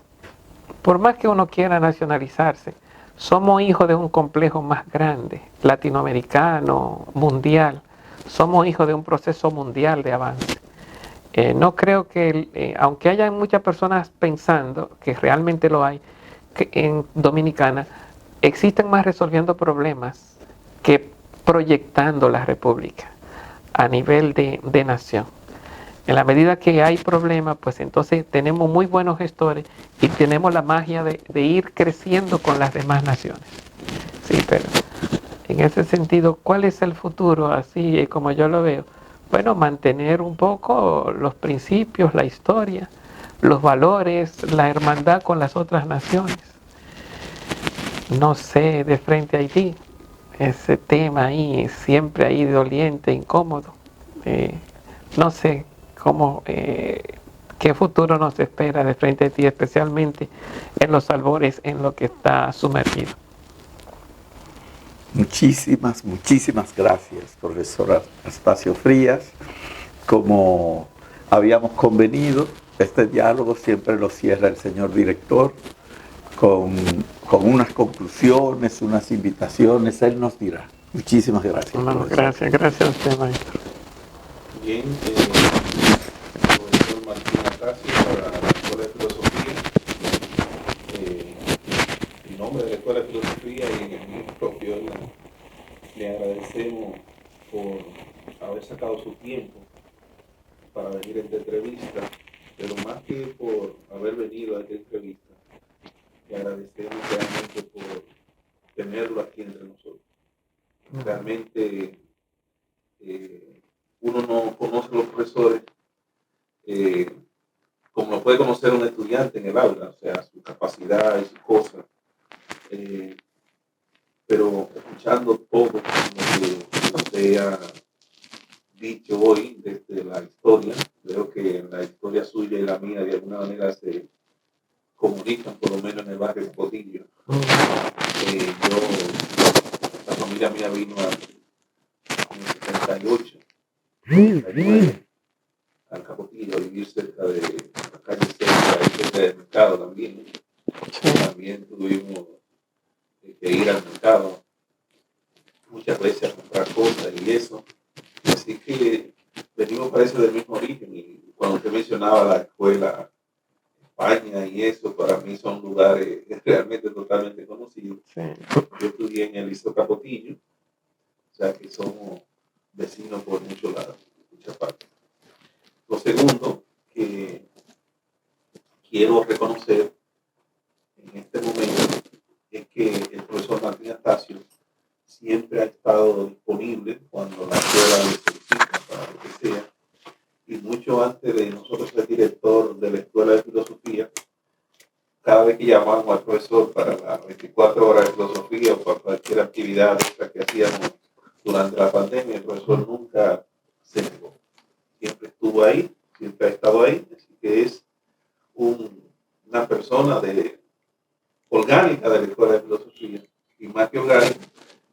uno quiera nacionalizarse, somos hijos de un complejo más grande, latinoamericano, mundial. Somos hijos de un proceso mundial de avance. No creo que, aunque haya muchas personas pensando que realmente lo hay, que en Dominicana existen más resolviendo problemas que proyectando la república a nivel de nación. En la medida que hay problemas, pues entonces tenemos muy buenos gestores y tenemos la magia de ir creciendo con las demás naciones. Sí, pero en ese sentido, ¿cuál es el futuro? Así como yo lo veo. Bueno, mantener un poco los principios, la historia, los valores, la hermandad con las otras naciones. No sé, de frente a Haití, ese tema ahí, siempre ahí doliente, incómodo. No sé cómo, qué futuro nos espera de frente a Haití, especialmente en los albores en lo que está sumergido. Muchísimas gracias, profesor Astacio Frías. Como habíamos convenido, este diálogo siempre lo cierra el señor director con unas conclusiones, unas invitaciones. Él nos dirá. Muchísimas gracias. Bueno, gracias a usted, maestro. Bien, profesor Martín Acacio para la Escuela de Filosofía. En nombre de la Escuela de Filosofía y en el mío propio, le agradecemos por haber sacado su tiempo para venir a esta entrevista, pero más que por haber venido a esta entrevista, le agradecemos realmente por tenerlo aquí entre nosotros. Realmente uno no conoce a los profesores como lo puede conocer un estudiante en el aula, o sea, su capacidad y sus cosas. Pero escuchando todo lo que usted ha dicho hoy desde la historia, veo que la historia suya y la mía de alguna manera se comunican, por lo menos en el barrio de Cotillo. La familia mía vino en el 78, 79, al Capotillo, a vivir cerca de la calle cerca del mercado también. También tuvimos que ir al mercado muchas veces a comprar cosas y eso. Así que venimos, parece, del mismo origen. Y cuando usted mencionaba la escuela, España y eso, para mí son lugares realmente totalmente conocidos. Sí. Yo estudié en el Liceo Capotillo, o sea que somos vecinos por muchos lados, muchas partes. Lo segundo que quiero reconocer en este momento es que el profesor Martín Acacio siempre ha estado disponible cuando la escuela le solicita para lo que sea. Y mucho antes de nosotros ser director de la Escuela de Filosofía, cada vez que llamamos al profesor para las 24 horas de filosofía o para cualquier actividad extra que hacíamos durante la pandemia, el profesor nunca se negó. Siempre estuvo ahí, siempre ha estado ahí, así que es una persona orgánica de la Escuela de Filosofía, y más que orgánica,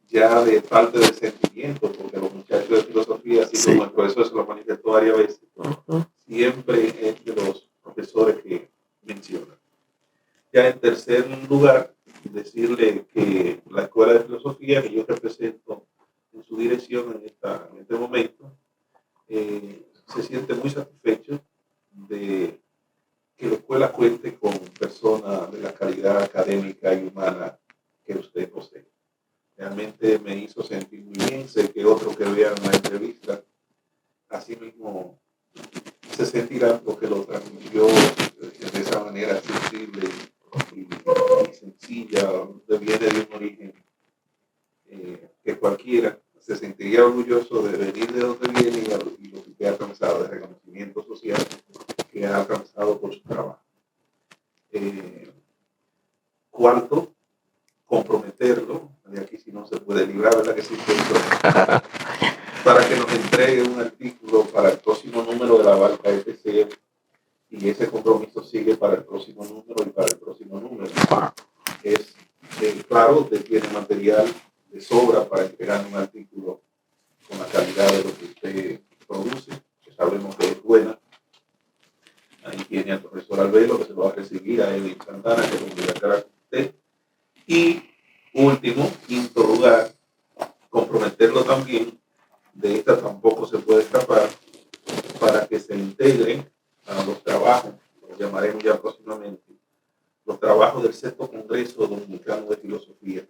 ya de parte del sentimiento, porque los muchachos de filosofía, así como el profesor se lo manifestó varias veces, siempre es de los profesores que mencionan. Ya en tercer lugar, decirle que la Escuela de Filosofía que yo represento en su dirección en este momento, se siente muy satisfecho de que la escuela cuente con personas de la calidad académica y humana que usted posee. Realmente me hizo sentir muy bien. Sé que otros que vean la entrevista, así mismo se sentirán, porque lo transmitió de esa manera sensible y sencilla, viene de un origen que cualquiera se sentiría orgulloso de venir de donde viene y lo que ha alcanzado, de reconocimiento social que ha alcanzado por su trabajo. Cuarto, comprometerlo, de aquí si no se puede librar, ¿verdad que sí? Para que nos entregue un artículo para el próximo número de la Barca EPC, y ese compromiso sigue para el próximo número y para el próximo número. Es claro, usted tiene material de sobra para entregar un artículo con la calidad de lo que usted produce, que sabemos que es buena. Ahí tiene al profesor Albelo, que se lo va a recibir, a Edwin Santana, que lo voy a quedar con usted. Y último, quinto lugar, comprometerlo también, de esta tampoco se puede escapar, para que se integren a los trabajos, los llamaremos ya próximamente, los trabajos del sexto Congreso Dominicano de Filosofía,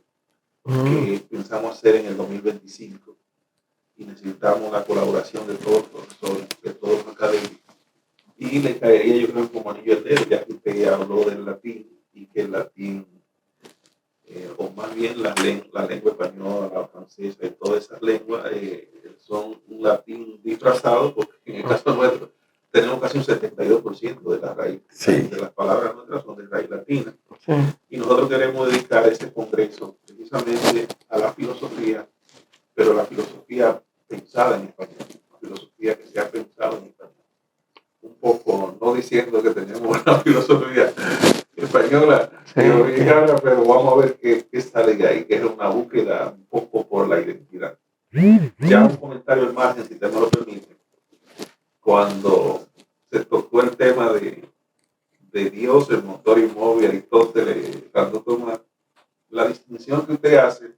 que pensamos hacer en el 2025, y necesitamos la colaboración de todos los profesores, de todos los académicos. Y le caería, yo creo, como anillo al dedo, ya que usted ya habló del latín, y que el latín, o más bien la lengua española, la francesa y todas esas lenguas son un latín disfrazado, porque en el caso nuestro tenemos casi un 72% de la raíz, de las palabras nuestras son de raíz latina. Y nosotros queremos dedicar este congreso precisamente a la filosofía, pero la filosofía pensada en español, la filosofía que se ha pensado en español. Un poco, no diciendo que tenemos una filosofía española original, pero vamos a ver qué sale de ahí, que es una búsqueda un poco por la identidad. Ya un comentario al margen, si usted me lo permite. cuando se tocó el tema de Dios, el motor inmóvil, Aristóteles, cuando toma la distinción que usted hace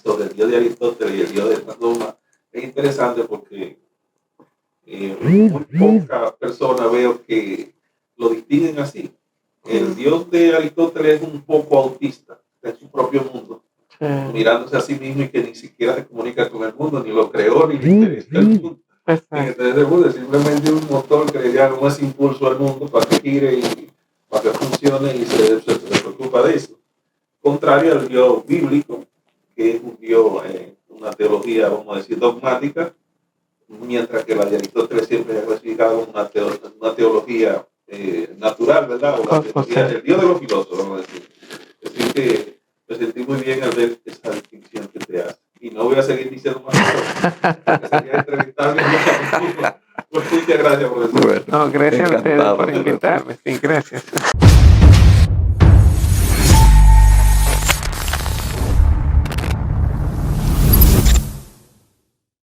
sobre el Dios de Aristóteles y el Dios de Platón, es interesante porque muy pocas personas veo que lo distinguen así. El Dios de Aristóteles es un poco autista, está en su propio mundo, mirándose a sí mismo y que ni siquiera se comunica con el mundo, ni lo creó, ni le interesa el mundo. Entonces el mundo es simplemente un motor que le da como ese impulso al mundo para que gire y para que funcione y se preocupa de eso. Contrario al Dios bíblico, que es un Dios, una teología, vamos a decir, dogmática, mientras que la de Aristóteles siempre ha clasificado una teología natural, ¿verdad? O la teología, el Dios de los filósofos, vamos a decir. Así que me sentí muy bien al ver esa distinción que te hace. Y no voy a seguir diciendo más cosas, porque sería entrevistarme. Muchas gracias por eso. Bueno, no, gracias a ustedes por invitarme. Sí, gracias.